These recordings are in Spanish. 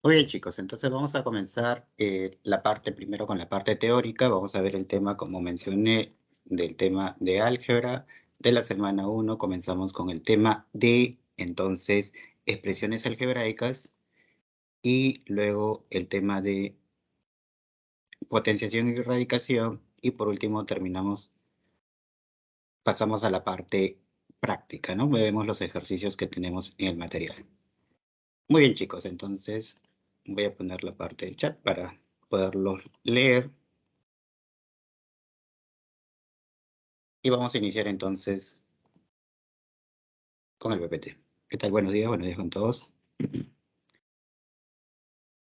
Muy bien, chicos, entonces vamos a comenzar primero con la parte teórica. Vamos a ver el tema, como mencioné, del tema de álgebra de la semana 1. Comenzamos con el tema de, entonces, expresiones algebraicas y luego el tema de potenciación y radicación. Y por último pasamos a la parte práctica, ¿no? Vemos los ejercicios que tenemos en el material. Muy bien, chicos, entonces voy a poner la parte del chat para poderlos leer. Y vamos a iniciar entonces con el PPT. ¿Qué tal? Buenos días con todos.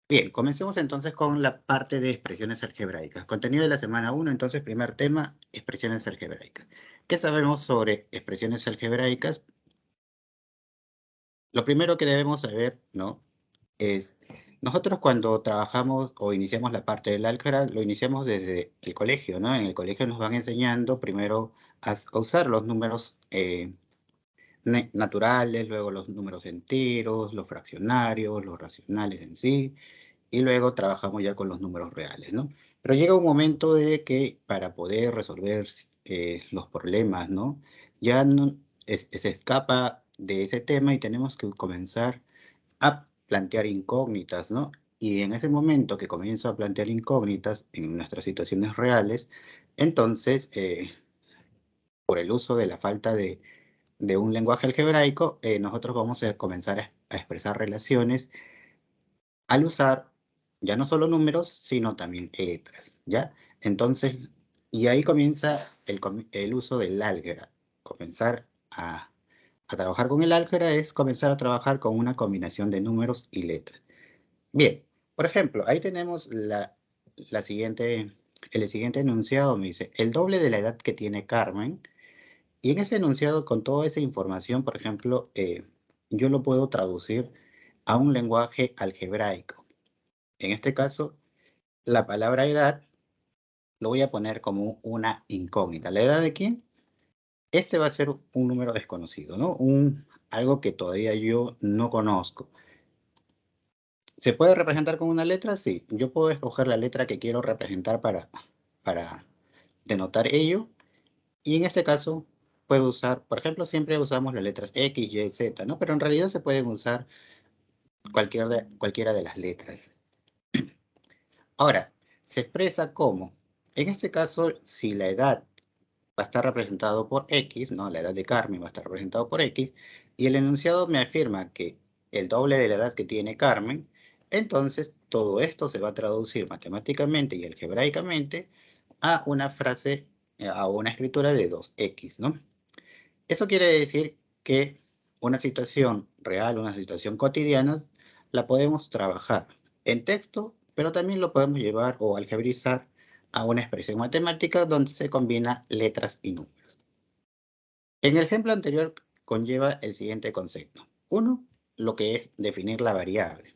Bien, comencemos entonces con la parte de expresiones algebraicas. Contenido de la semana 1, entonces, primer tema, expresiones algebraicas. ¿Qué sabemos sobre expresiones algebraicas? Lo primero que debemos saber, ¿no?, es, nosotros cuando trabajamos o iniciamos la parte del álgebra, lo iniciamos desde el colegio, ¿no? En el colegio nos van enseñando primero a usar los números naturales, luego los números enteros, los fraccionarios, los racionales en sí, y luego trabajamos ya con los números reales, ¿no? Pero llega un momento de que para poder resolver los problemas, ¿no?, ya no, se escapa de ese tema y tenemos que comenzar a plantear incógnitas, ¿no? Y en ese momento que comienzo a plantear incógnitas en nuestras situaciones reales, entonces, por el uso de la falta de un lenguaje algebraico, nosotros vamos a comenzar a expresar relaciones al usar ya no solo números, sino también letras, ¿ya? Entonces, y ahí comienza el uso del álgebra. Comenzar a trabajar con el álgebra es comenzar a trabajar con una combinación de números y letras. Bien, por ejemplo, ahí tenemos el siguiente enunciado. Me dice, el doble de la edad que tiene Carmen. Y en ese enunciado, con toda esa información, por ejemplo, yo lo puedo traducir a un lenguaje algebraico. En este caso, la palabra edad lo voy a poner como una incógnita. ¿La edad de quién? Este va a ser un número desconocido, ¿no? Algo que todavía yo no conozco. ¿Se puede representar con una letra? Sí. Yo puedo escoger la letra que quiero representar para denotar ello. Y en este caso, puedo usar, por ejemplo, siempre usamos las letras X, Y, Z, ¿no? Pero en realidad se pueden usar cualquiera de las letras. Ahora, se expresa como, en este caso, si la edad va a estar representado por X, ¿no? La edad de Carmen va a estar representado por X, y el enunciado me afirma que el doble de la edad que tiene Carmen, entonces todo esto se va a traducir matemáticamente y algebraicamente a una frase, a una escritura de 2X, ¿no? Eso quiere decir que una situación real, una situación cotidiana, la podemos trabajar en texto, pero también lo podemos llevar o algebrizar a una expresión matemática donde se combina letras y números. En el ejemplo anterior conlleva el siguiente concepto. Uno, lo que es definir la variable.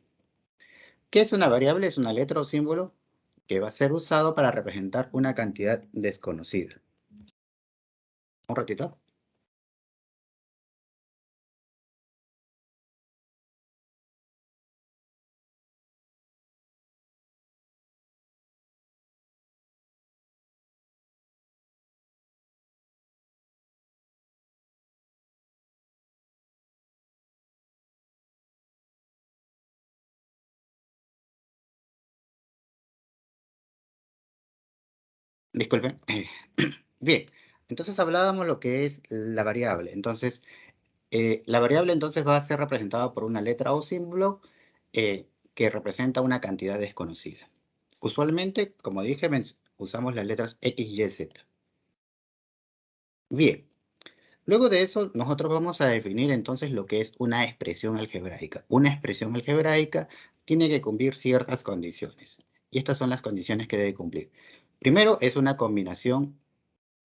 ¿Qué es una variable? Es una letra o símbolo que va a ser usado para representar una cantidad desconocida. Un ratito. Disculpen. Bien, entonces hablábamos lo que es la variable. Entonces, la variable entonces va a ser representada por una letra o símbolo que representa una cantidad desconocida. Usualmente, como dije, usamos las letras X, Y, Z. Bien, luego de eso nosotros vamos a definir entonces lo que es una expresión algebraica. Una expresión algebraica tiene que cumplir ciertas condiciones. Y estas son las condiciones que debe cumplir. Primero, es una combinación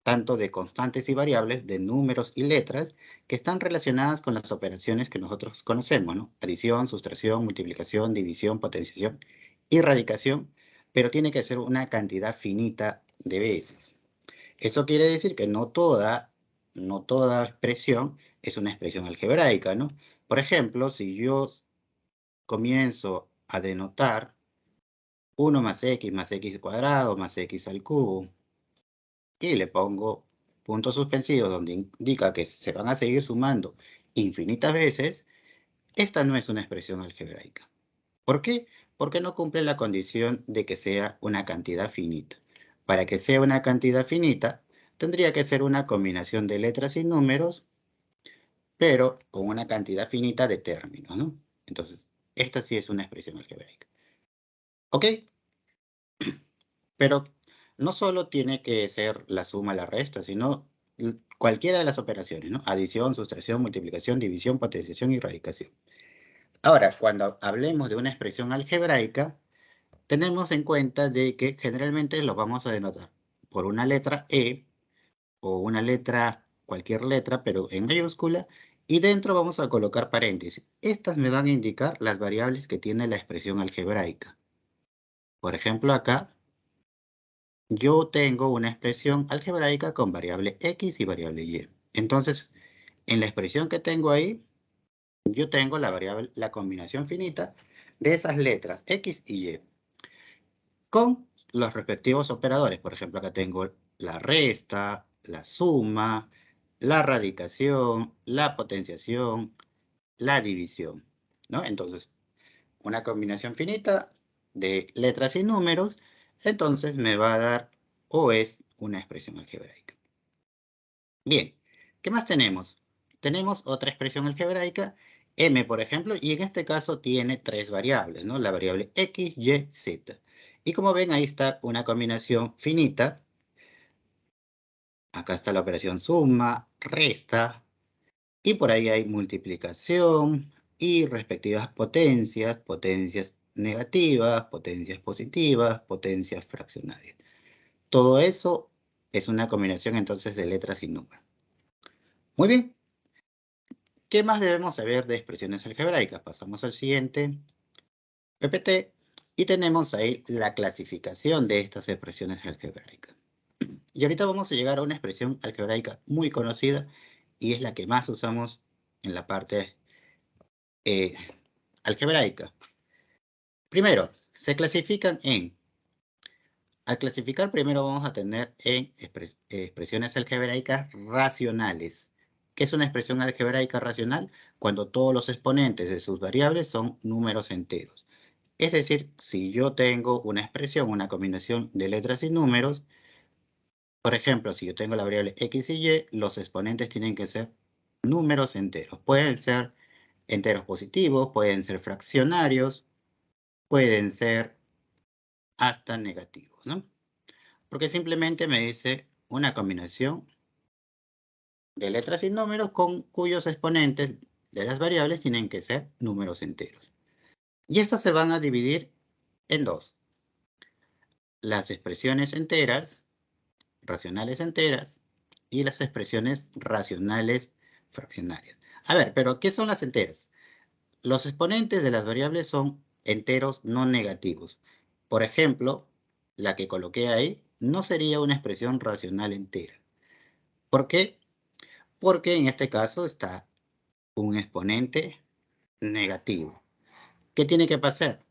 tanto de constantes y variables, de números y letras, que están relacionadas con las operaciones que nosotros conocemos, ¿no? Adición, sustracción, multiplicación, división, potenciación y radicación, pero tiene que ser una cantidad finita de veces. Eso quiere decir que no toda no toda expresión es una expresión algebraica, ¿no? Por ejemplo, si yo comienzo a denotar 1 más x cuadrado más x al cubo y le pongo puntos suspensivos donde indica que se van a seguir sumando infinitas veces, esta no es una expresión algebraica. ¿Por qué? Porque no cumple la condición de que sea una cantidad finita. Para que sea una cantidad finita, tendría que ser una combinación de letras y números, pero con una cantidad finita de términos, ¿no? Entonces, esta sí es una expresión algebraica. ¿Ok? Pero no solo tiene que ser la suma, la resta, sino cualquiera de las operaciones, ¿no? Adición, sustracción, multiplicación, división, potenciación y radicación. Ahora, cuando hablemos de una expresión algebraica, tenemos en cuenta de que generalmente lo vamos a denotar por una letra E o una letra, cualquier letra, pero en mayúscula, y dentro vamos a colocar paréntesis. Estas me van a indicar las variables que tiene la expresión algebraica. Por ejemplo, acá yo tengo una expresión algebraica con variable X y variable Y. Entonces, en la expresión que tengo ahí, yo tengo la variable, la combinación finita de esas letras X y Y, con los respectivos operadores. Por ejemplo, acá tengo la resta, la suma, la radicación, la potenciación, la división, ¿no? Entonces, una combinación finita de letras y números, entonces me va a dar o es una expresión algebraica. Bien, ¿qué más tenemos? Tenemos otra expresión algebraica, m, por ejemplo, y en este caso tiene tres variables, ¿no? La variable x, y, z. Y como ven, ahí está una combinación finita. Acá está la operación suma, resta, y por ahí hay multiplicación y respectivas potencias, potencias negativas, potencias positivas, potencias fraccionarias. Todo eso es una combinación entonces de letras y números. Muy bien. ¿Qué más debemos saber de expresiones algebraicas? Pasamos al siguiente PPT y tenemos ahí la clasificación de estas expresiones algebraicas. Y ahorita vamos a llegar a una expresión algebraica muy conocida y es la que más usamos en la parte algebraica. Primero, se clasifican al clasificar primero vamos a tener en expresiones algebraicas racionales. ¿Qué es una expresión algebraica racional? Cuando todos los exponentes de sus variables son números enteros. Es decir, si yo tengo una expresión, una combinación de letras y números, por ejemplo, si yo tengo la variable x y y, los exponentes tienen que ser números enteros. Pueden ser enteros positivos, pueden ser fraccionarios, pueden ser hasta negativos, ¿no? Porque simplemente me dice una combinación de letras y números con cuyos exponentes de las variables tienen que ser números enteros. Y estas se van a dividir en dos. Las expresiones enteras, racionales enteras, y las expresiones racionales fraccionarias. A ver, pero ¿qué son las enteras? Los exponentes de las variables son enteros no negativos. Por ejemplo, la que coloqué ahí no sería una expresión racional entera. ¿Por qué? Porque en este caso está un exponente negativo. ¿Qué tiene que pasar?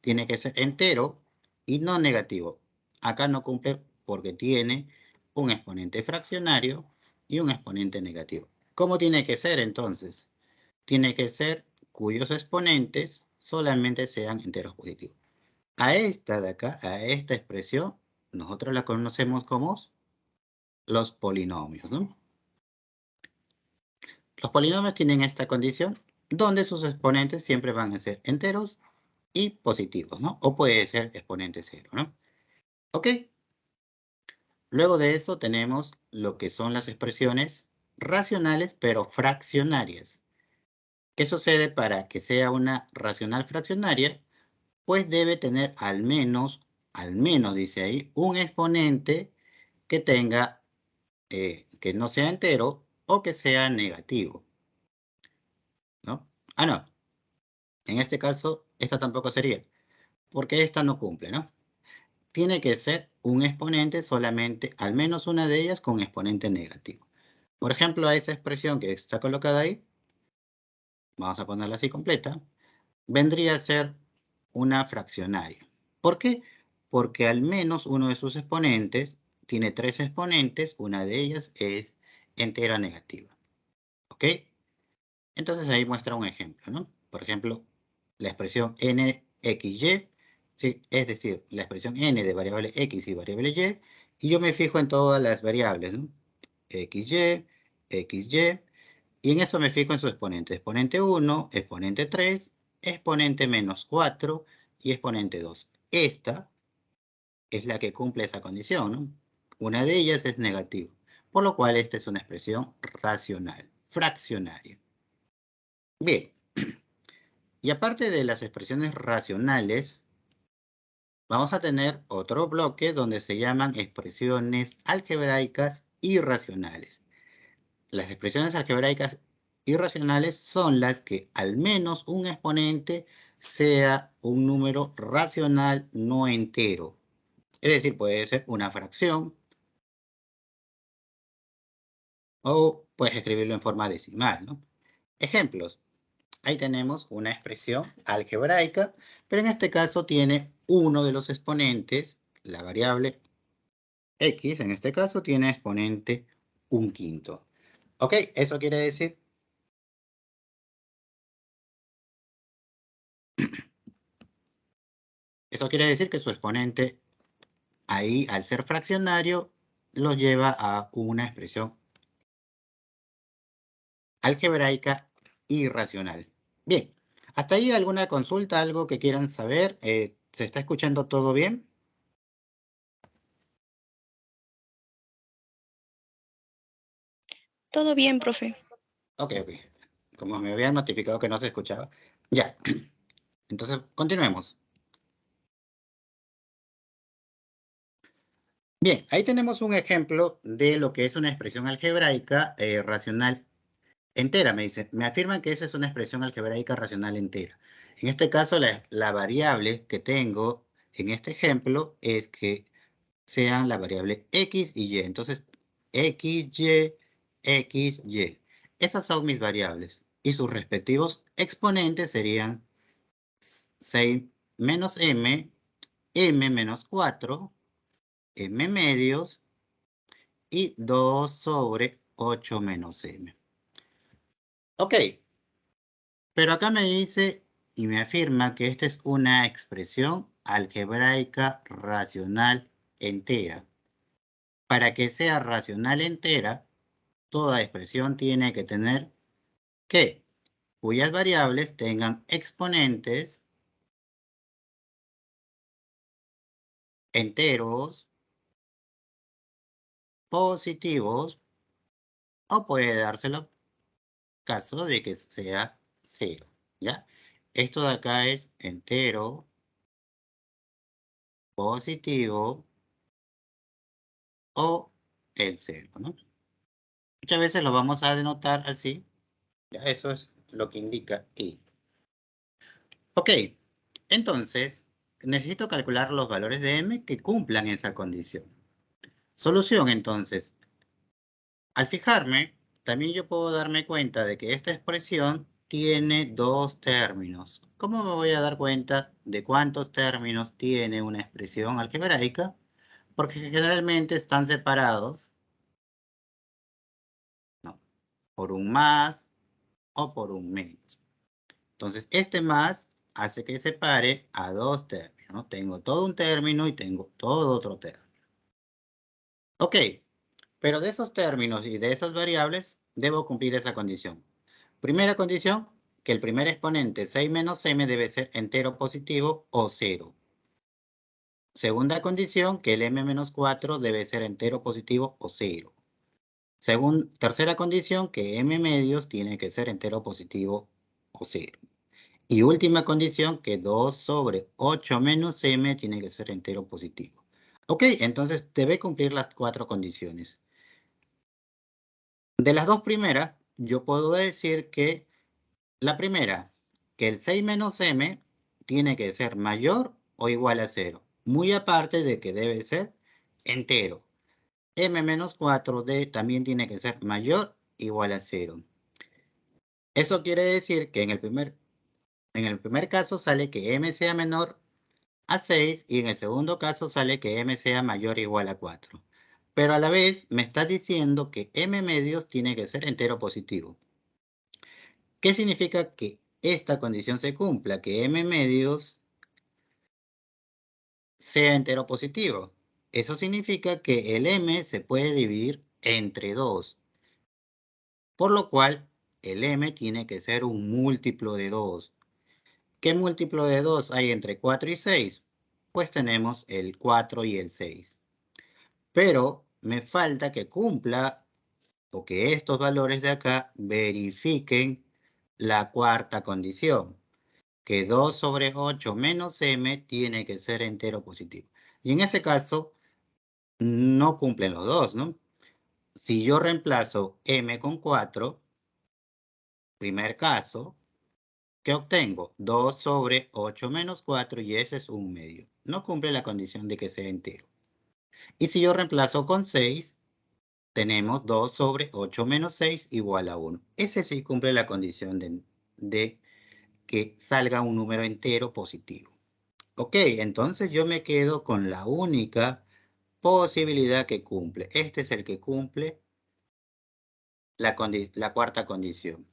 Tiene que ser entero y no negativo. Acá no cumple porque tiene un exponente fraccionario y un exponente negativo. ¿Cómo tiene que ser entonces? Tiene que ser cuyos exponentes solamente sean enteros positivos. A esta de acá, a esta expresión, nosotros la conocemos como los polinomios, ¿no? Los polinomios tienen esta condición donde sus exponentes siempre van a ser enteros y positivos, ¿no? O puede ser exponente cero, ¿no? ¿Ok? Luego de eso tenemos lo que son las expresiones racionales, pero fraccionarias. ¿Qué sucede para que sea una racional fraccionaria? Pues debe tener al menos dice ahí, un exponente que tenga, que no sea entero o que sea negativo, ¿no? Ah, no. En este caso, esta tampoco sería, porque esta no cumple, ¿no? Tiene que ser un exponente solamente, al menos una de ellas con exponente negativo. Por ejemplo, a esa expresión que está colocada ahí, vamos a ponerla así completa, vendría a ser una fraccionaria. ¿Por qué? Porque al menos uno de sus exponentes tiene 3 exponentes, una de ellas es entera negativa. ¿Ok? Entonces ahí muestra un ejemplo, ¿no? Por ejemplo, la expresión nxy, ¿sí? Es decir, la expresión n de variable x y variable y yo me fijo en todas las variables, ¿no? xy, xy, y en eso me fijo en su exponente. Exponente 1, exponente 3, exponente menos 4 y exponente 2. Esta es la que cumple esa condición, ¿no? Una de ellas es negativa, por lo cual esta es una expresión racional, fraccionaria. Bien, y aparte de las expresiones racionales, vamos a tener otro bloque donde se llaman expresiones algebraicas irracionales. Las expresiones algebraicas irracionales son las que al menos un exponente sea un número racional no entero. Es decir, puede ser una fracción o puedes escribirlo en forma decimal, ¿no? Ejemplos. Ahí tenemos una expresión algebraica, pero en este caso tiene uno de los exponentes, la variable x, en este caso tiene exponente 1/5. ¿Ok? Eso quiere decir que su exponente ahí, al ser fraccionario, lo lleva a una expresión algebraica irracional. Bien, ¿hasta ahí alguna consulta, algo que quieran saber? ¿Se está escuchando todo bien? Todo bien, profe. Ok. Como me habían notificado que no se escuchaba. Ya, entonces continuemos. Bien, ahí tenemos un ejemplo de lo que es una expresión algebraica racional entera. Me afirman que esa es una expresión algebraica racional entera. En este caso, la variable que tengo en este ejemplo es que sean la variable x y y. Entonces, x, y, x, y. Esas son mis variables. Y sus respectivos exponentes serían 6 menos m, m menos 4, m medios y 2 sobre 8 menos m. Ok, pero acá me dice y me afirma que esta es una expresión algebraica racional entera. Para que sea racional entera, toda expresión tiene que tener que cuyas variables tengan exponentes enteros, positivos, o puede dárselo caso de que sea 0, ¿ya? Esto de acá es entero, positivo o el 0, ¿no? Muchas veces lo vamos a denotar así, ¿ya? Eso es lo que indica y. Ok, entonces necesito calcular los valores de m que cumplan esa condición. Solución, entonces. Al fijarme, también yo puedo darme cuenta de que esta expresión tiene dos términos. ¿Cómo me voy a dar cuenta de cuántos términos tiene una expresión algebraica? Porque generalmente están separados, ¿no?, por un más o por un menos. Entonces, este más hace que separe a dos términos, ¿no? Tengo todo un término y tengo todo otro término. Ok, pero de esos términos y de esas variables, debo cumplir esa condición. Primera condición, que el primer exponente 6 menos m debe ser entero positivo o 0. Segunda condición, que el m menos 4 debe ser entero positivo o 0. Tercera condición, que m medios tiene que ser entero positivo o 0. Y última condición, que 2 sobre 8 menos m tiene que ser entero positivo. Ok, entonces debe cumplir las 4 condiciones. De las dos primeras, yo puedo decir que la primera, que el 6 menos m tiene que ser mayor o igual a 0. Muy aparte de que debe ser entero. m menos 4d también tiene que ser mayor o igual a 0. Eso quiere decir que en el primer caso sale que m sea menor a 6 y en el segundo caso sale que m sea mayor o igual a 4. Pero a la vez me está diciendo que m medios tiene que ser entero positivo. ¿Qué significa que esta condición se cumpla? Que m medios sea entero positivo. Eso significa que el m se puede dividir entre 2. Por lo cual, el m tiene que ser un múltiplo de 2. ¿Qué múltiplo de 2 hay entre 4 y 6? Pues tenemos el 4 y el 6. Pero me falta que cumpla o que estos valores de acá verifiquen la cuarta condición, que 2 sobre 8 menos m tiene que ser entero positivo. Y en ese caso, no cumplen los dos, ¿no? Si yo reemplazo m con 4, primer caso, ¿qué obtengo? 2 sobre 8 menos 4 y ese es un medio. No cumple la condición de que sea entero. Y si yo reemplazo con 6, tenemos 2 sobre 8 menos 6 igual a 1. Ese sí cumple la condición de que salga un número entero positivo. Ok, entonces yo me quedo con la única posibilidad que cumple. Este es el que cumple la cuarta condición.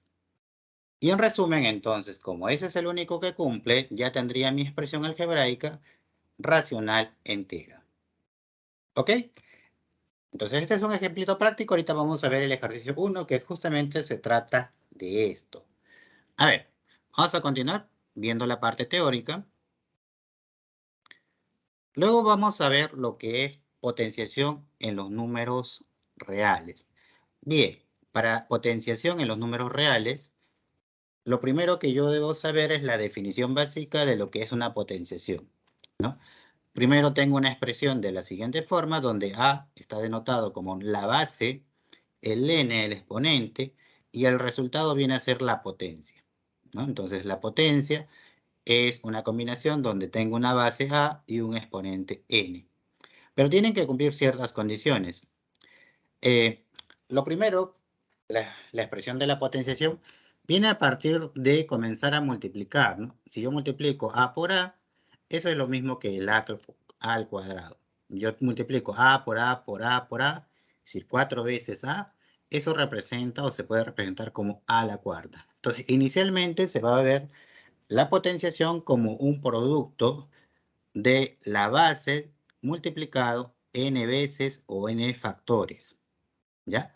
Y en resumen, entonces, como ese es el único que cumple, ya tendría mi expresión algebraica racional entera. ¿Ok? Entonces, este es un ejemplito práctico. Ahorita vamos a ver el ejercicio 1, que justamente se trata de esto. A ver, vamos a continuar viendo la parte teórica. Luego vamos a ver lo que es potenciación en los números reales. Bien, para potenciación en los números reales, lo primero que yo debo saber es la definición básica de lo que es una potenciación, ¿no? Primero tengo una expresión de la siguiente forma, donde A está denotado como la base, el n el exponente, y el resultado viene a ser la potencia, ¿no? Entonces la potencia es una combinación donde tengo una base A y un exponente n. Pero tienen que cumplir ciertas condiciones. Lo primero, la expresión de la potenciación viene a partir de comenzar a multiplicar, ¿no? Si yo multiplico A por A, eso es lo mismo que el A al cuadrado. Yo multiplico A por A por A por A, es decir, 4 veces A, eso representa o se puede representar como A a la cuarta. Entonces, inicialmente se va a ver la potenciación como un producto de la base multiplicado n veces o n factores, ¿ya?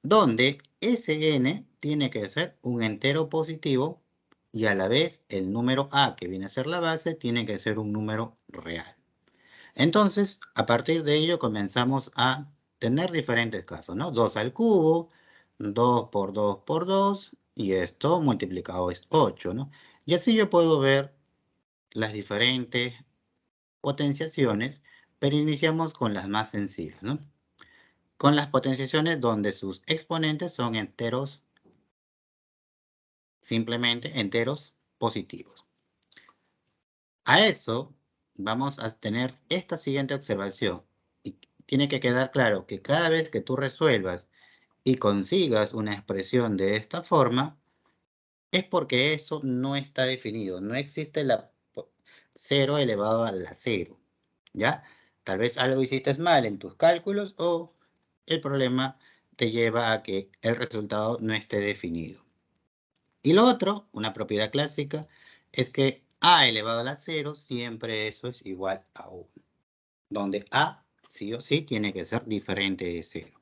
Donde Sn tiene que ser un entero positivo y a la vez el número A, que viene a ser la base, tiene que ser un número real. Entonces, a partir de ello comenzamos a tener diferentes casos, ¿no? 2 al cubo, 2 por 2 por 2, y esto multiplicado es 8, ¿no? Y así yo puedo ver las diferentes potenciaciones, pero iniciamos con las más sencillas, ¿no? Con las potenciaciones donde sus exponentes son enteros, simplemente enteros positivos. A eso vamos a tener esta siguiente observación. Y tiene que quedar claro que cada vez que tú resuelvas y consigas una expresión de esta forma, es porque eso no está definido. No existe la 0 elevado a la 0, ¿ya? Tal vez algo hiciste mal en tus cálculos o el problema te lleva a que el resultado no esté definido. Y lo otro, una propiedad clásica, es que a elevado a la 0 siempre eso es igual a 1, donde a sí o sí tiene que ser diferente de 0.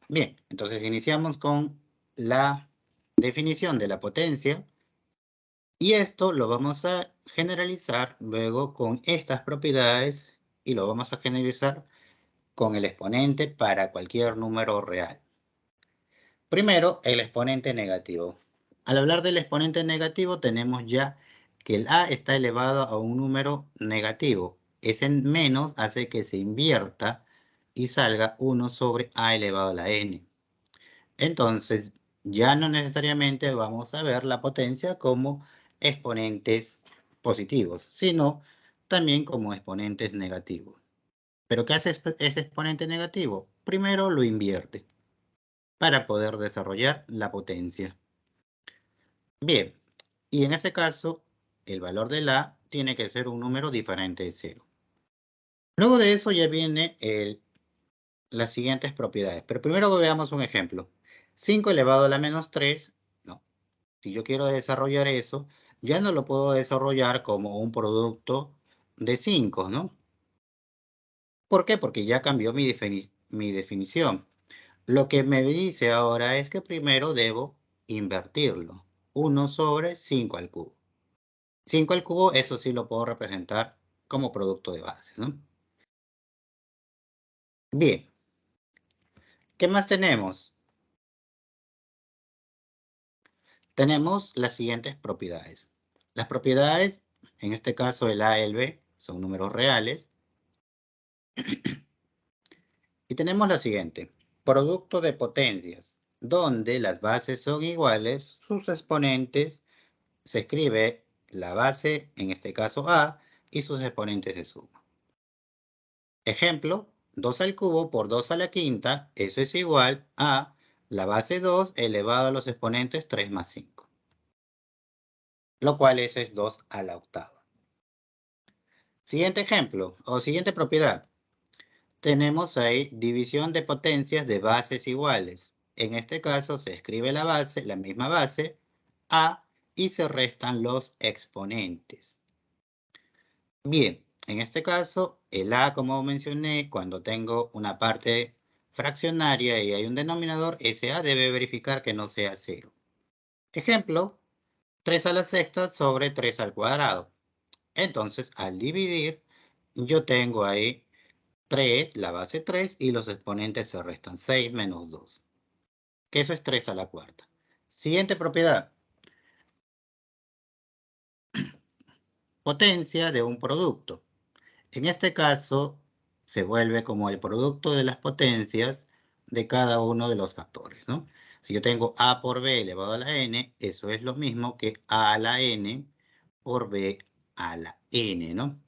Bien, entonces iniciamos con la definición de la potencia y esto lo vamos a generalizar luego con estas propiedades y lo vamos a generalizar con el exponente para cualquier número real. Primero, el exponente negativo. Al hablar del exponente negativo tenemos ya que el a está elevado a un número negativo. Ese menos hace que se invierta y salga 1 sobre a elevado a la n. Entonces, ya no necesariamente vamos a ver la potencia como exponentes positivos, sino también como exponentes negativos. Pero ¿qué hace ese exponente negativo? Primero lo invierte para poder desarrollar la potencia. Bien, y en este caso, el valor de la tiene que ser un número diferente de 0. Luego de eso ya viene las siguientes propiedades. Pero primero veamos un ejemplo. 5 elevado a la menos 3, no. Si yo quiero desarrollar eso, ya no lo puedo desarrollar como un producto de 5, ¿no? ¿Por qué? Porque ya cambió mi definición. Lo que me dice ahora es que primero debo invertirlo. 1 sobre 5 al cubo. 5 al cubo, eso sí lo puedo representar como producto de bases, ¿no? Bien. ¿Qué más tenemos? Tenemos las siguientes propiedades. Las propiedades, en este caso el A y el B, son números reales. Y tenemos la siguiente. Producto de potencias, donde las bases son iguales, sus exponentes se escribe la base, en este caso A, y sus exponentes se suman. Ejemplo, 2 al cubo por 2 a la quinta, eso es igual a la base 2 elevado a los exponentes 3 más 5. Lo cual eso es 2 a la octava. Siguiente ejemplo, o siguiente propiedad. Tenemos ahí división de potencias de bases iguales. En este caso se escribe la base, la misma base, A, y se restan los exponentes. Bien, en este caso, el A, como mencioné, cuando tengo una parte fraccionaria y hay un denominador, ese A debe verificar que no sea 0. Ejemplo, 3 a la sexta sobre 3 al cuadrado. Entonces, al dividir, yo tengo ahí 3, la base 3, y los exponentes se restan 6 menos 2, que eso es 3 a la cuarta. Siguiente propiedad. Potencia de un producto. En este caso, se vuelve como el producto de las potencias de cada uno de los factores, ¿no? Si yo tengo A por B elevado a la N, eso es lo mismo que A a la N por B a la N, ¿no?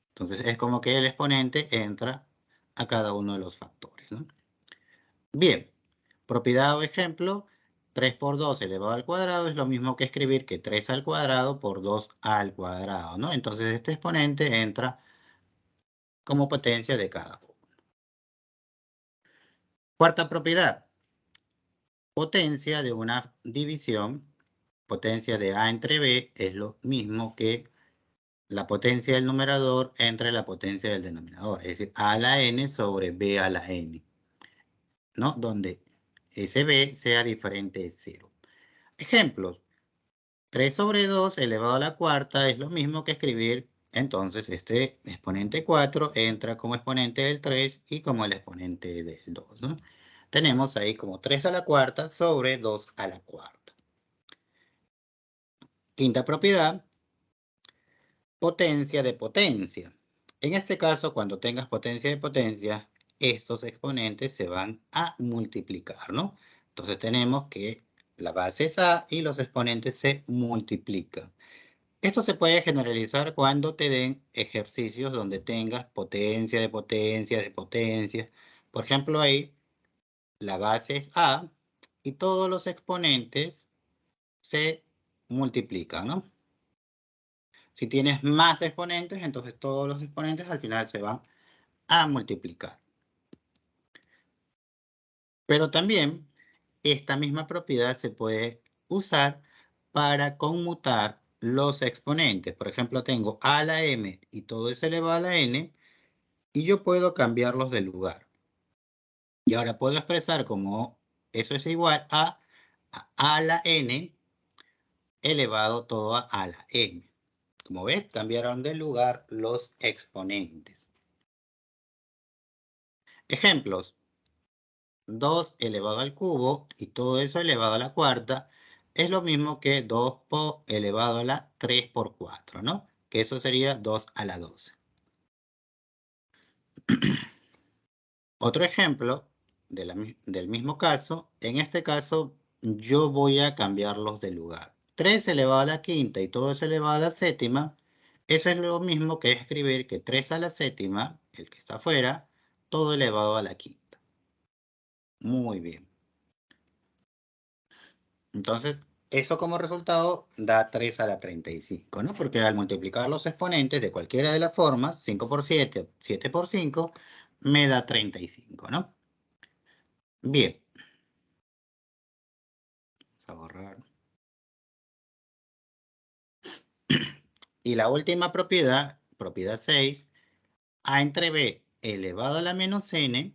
Entonces, es como que el exponente entra a cada uno de los factores, ¿no? Bien, propiedad o ejemplo, 3 por 2 elevado al cuadrado es lo mismo que escribir que 3 al cuadrado por 2 al cuadrado, ¿no? Entonces, este exponente entra como potencia de cada uno. Cuarta propiedad, potencia de una división, potencia de A entre B es lo mismo que la potencia del numerador entre la potencia del denominador, es decir, A a la N sobre B a la N, ¿no? Donde ese B sea diferente de 0. Ejemplos, 3 sobre 2 elevado a la cuarta es lo mismo que escribir, entonces este exponente 4 entra como exponente del 3 y como el exponente del 2, ¿no? Tenemos ahí como 3 a la cuarta sobre 2 a la cuarta. Quinta propiedad, potencia de potencia. En este caso, cuando tengas potencia de potencia, estos exponentes se van a multiplicar, ¿no? Entonces tenemos que la base es A y los exponentes se multiplican. Esto se puede generalizar cuando te den ejercicios donde tengas potencia de potencia de potencia. Por ejemplo, ahí la base es A y todos los exponentes se multiplican, ¿no? Si tienes más exponentes, entonces todos los exponentes al final se van a multiplicar. Pero también esta misma propiedad se puede usar para conmutar los exponentes. Por ejemplo, tengo a a la m y todo es elevado a la n, y yo puedo cambiarlos de lugar. Y ahora puedo expresar como eso es igual a la n elevado todo a la n. Como ves, cambiaron de lugar los exponentes. Ejemplos. 2 elevado al cubo y todo eso elevado a la cuarta es lo mismo que 2 elevado a la 3 por 4, ¿no? Que eso sería 2 a la 12. Otro ejemplo del mismo caso, en este caso yo voy a cambiarlos de lugar. 3 elevado a la quinta y todo eso elevado a la séptima, eso es lo mismo que escribir que 3 a la séptima, el que está afuera, todo elevado a la quinta. Muy bien. Entonces, eso como resultado da 3 a la 35, ¿no? Porque al multiplicar los exponentes de cualquiera de las formas, 5 por 7, 7 por 5, me da 35, ¿no? Bien. Vamos a borrar. Y la última propiedad, propiedad 6, A entre B elevado a la menos n.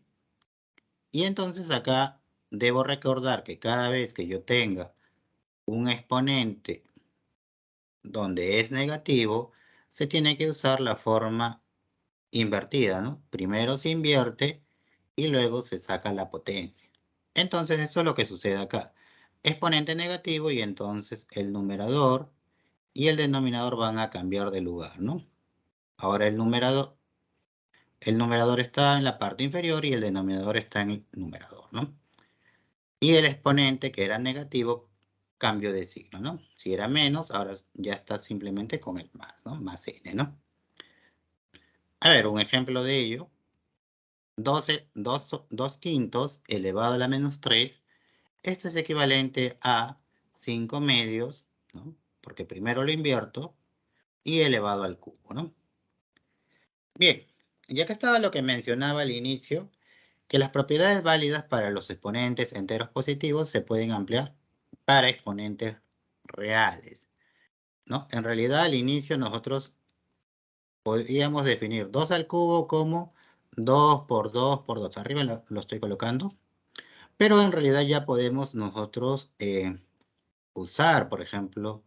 Y entonces acá debo recordar que cada vez que yo tenga un exponente donde es negativo, se tiene que usar la forma invertida, ¿no? Primero se invierte y luego se saca la potencia. Entonces eso es lo que sucede acá. Exponente negativo y entonces el numerador y el denominador van a cambiar de lugar, ¿no? Ahora el numerador está en la parte inferior y el denominador está en el numerador, ¿no? Y el exponente que era negativo cambio de signo, ¿no? Si era menos, ahora ya está simplemente con el más, ¿no? Más n, ¿no? A ver, un ejemplo de ello. 2 quintos elevado a la menos 3. Esto es equivalente a 5 medios, ¿no? Porque primero lo invierto y elevado al cubo, ¿no? Bien, ya que estaba lo que mencionaba al inicio, que las propiedades válidas para los exponentes enteros positivos se pueden ampliar para exponentes reales, ¿no? En realidad al inicio nosotros podríamos definir 2 al cubo como 2 por 2 por 2. Arriba lo estoy colocando. Pero en realidad ya podemos nosotros usar, por ejemplo,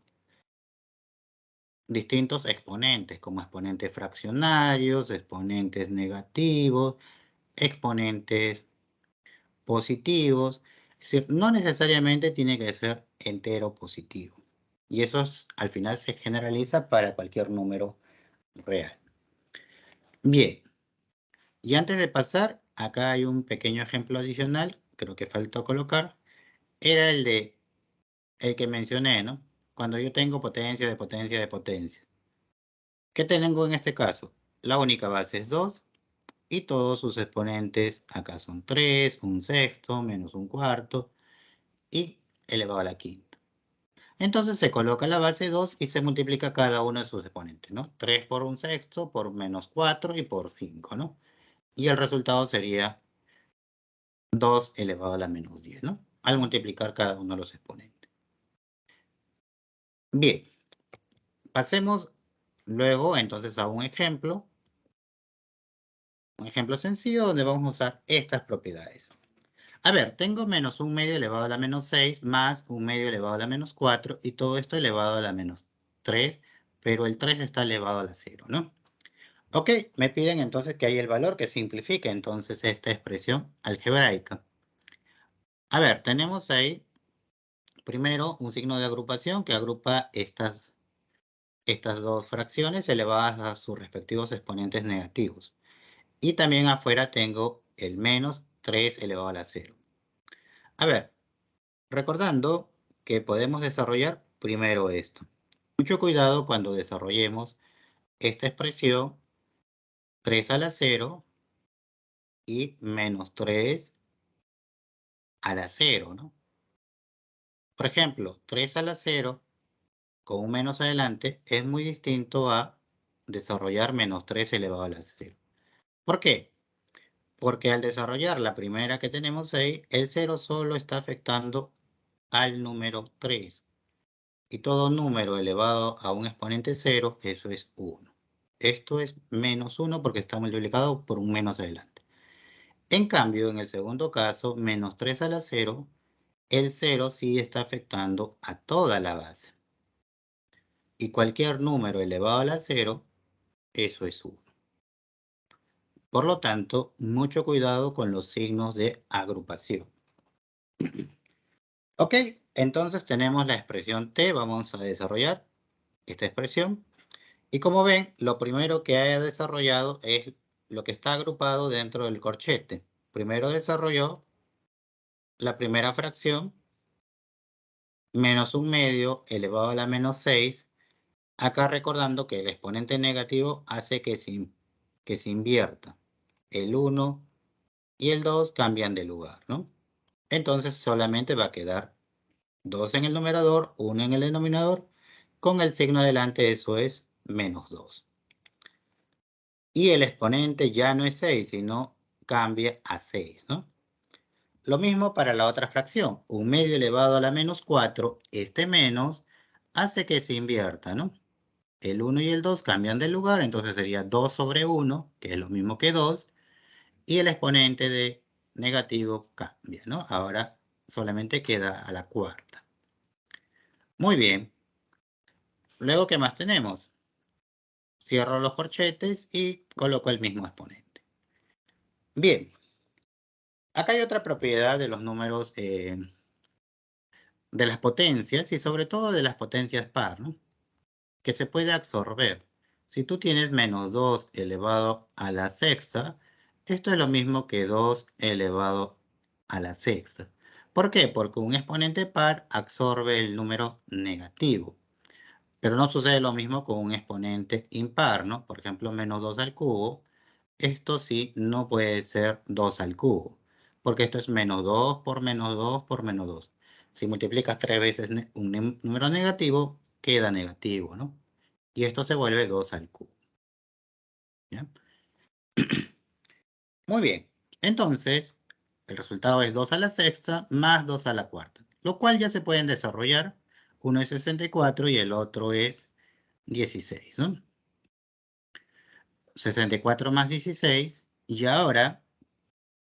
distintos exponentes, como exponentes fraccionarios, exponentes negativos, exponentes positivos. Es decir, no necesariamente tiene que ser entero positivo. Y eso al final se generaliza para cualquier número real. Bien, y antes de pasar, acá hay un pequeño ejemplo adicional, creo que faltó colocar, era el que mencioné, ¿no? Cuando yo tengo potencia de potencia de potencia. ¿Qué tengo en este caso? La única base es 2 y todos sus exponentes acá son 3, un sexto, menos un cuarto y elevado a la quinta. Entonces se coloca la base 2 y se multiplica cada uno de sus exponentes, ¿no? 3 por un sexto, por menos 4 y por 5, ¿no? Y el resultado sería 2 elevado a la menos 10, ¿no? Al multiplicar cada uno de los exponentes. Bien, pasemos luego entonces a un ejemplo sencillo donde vamos a usar estas propiedades. A ver, tengo menos 1 medio elevado a la menos 6 más 1 medio elevado a la menos 4 y todo esto elevado a la menos 3, pero el 3 está elevado a la 0, ¿no? Ok, me piden entonces que hay el valor que simplifique entonces esta expresión algebraica. A ver, tenemos ahí primero un signo de agrupación que agrupa estas dos fracciones elevadas a sus respectivos exponentes negativos. Y también afuera tengo el menos 3 elevado a la 0. A ver, recordando que podemos desarrollar primero esto. Mucho cuidado cuando desarrollemos esta expresión 3 a la 0 y menos 3 a la 0, ¿no? Por ejemplo, 3 a la 0 con un menos adelante es muy distinto a desarrollar menos 3 elevado a la 0. ¿Por qué? Porque al desarrollar la primera que tenemos ahí, el 0 solo está afectando al número 3. Y todo número elevado a un exponente 0, eso es 1. Esto es menos 1 porque está multiplicado por un menos adelante. En cambio, en el segundo caso, menos 3 a la 0, el 0 sí está afectando a toda la base. Y cualquier número elevado a la 0, eso es 1. Por lo tanto, mucho cuidado con los signos de agrupación. Ok, entonces tenemos la expresión t. Vamos a desarrollar esta expresión. Y como ven, lo primero que haya desarrollado es lo que está agrupado dentro del corchete. Primero desarrolló la primera fracción, menos 1 medio elevado a la menos 6. Acá recordando que el exponente negativo hace que se invierta. El 1 y el 2 cambian de lugar, ¿no? Entonces solamente va a quedar 2 en el numerador, 1 en el denominador. Con el signo delante eso es menos 2. Y el exponente ya no es 6, sino cambia a 6, ¿no? Lo mismo para la otra fracción. 1 medio elevado a la menos 4, este menos hace que se invierta, ¿no? El 1 y el 2 cambian de lugar, entonces sería 2 sobre 1, que es lo mismo que 2, y el exponente de negativo cambia, ¿no? Ahora solamente queda a la cuarta. Muy bien. Luego, ¿qué más tenemos? Cierro los corchetes y coloco el mismo exponente. Bien. Acá hay otra propiedad de los números, de las potencias y sobre todo de las potencias par, ¿no? Que se puede absorber. Si tú tienes menos 2 elevado a la sexta, esto es lo mismo que 2 elevado a la sexta. ¿Por qué? Porque un exponente par absorbe el número negativo. Pero no sucede lo mismo con un exponente impar, ¿no? Por ejemplo, menos 2 al cubo. Esto sí no puede ser 2 al cubo, porque esto es menos 2 por menos 2 por menos 2. Si multiplicas 3 veces un número negativo, queda negativo, ¿no? Y esto se vuelve 2 al cubo. ¿Ya? Muy bien. Entonces, el resultado es 2 a la sexta más 2 a la cuarta, lo cual ya se pueden desarrollar. Uno es 64 y el otro es 16, ¿no? 64 más 16, y ahora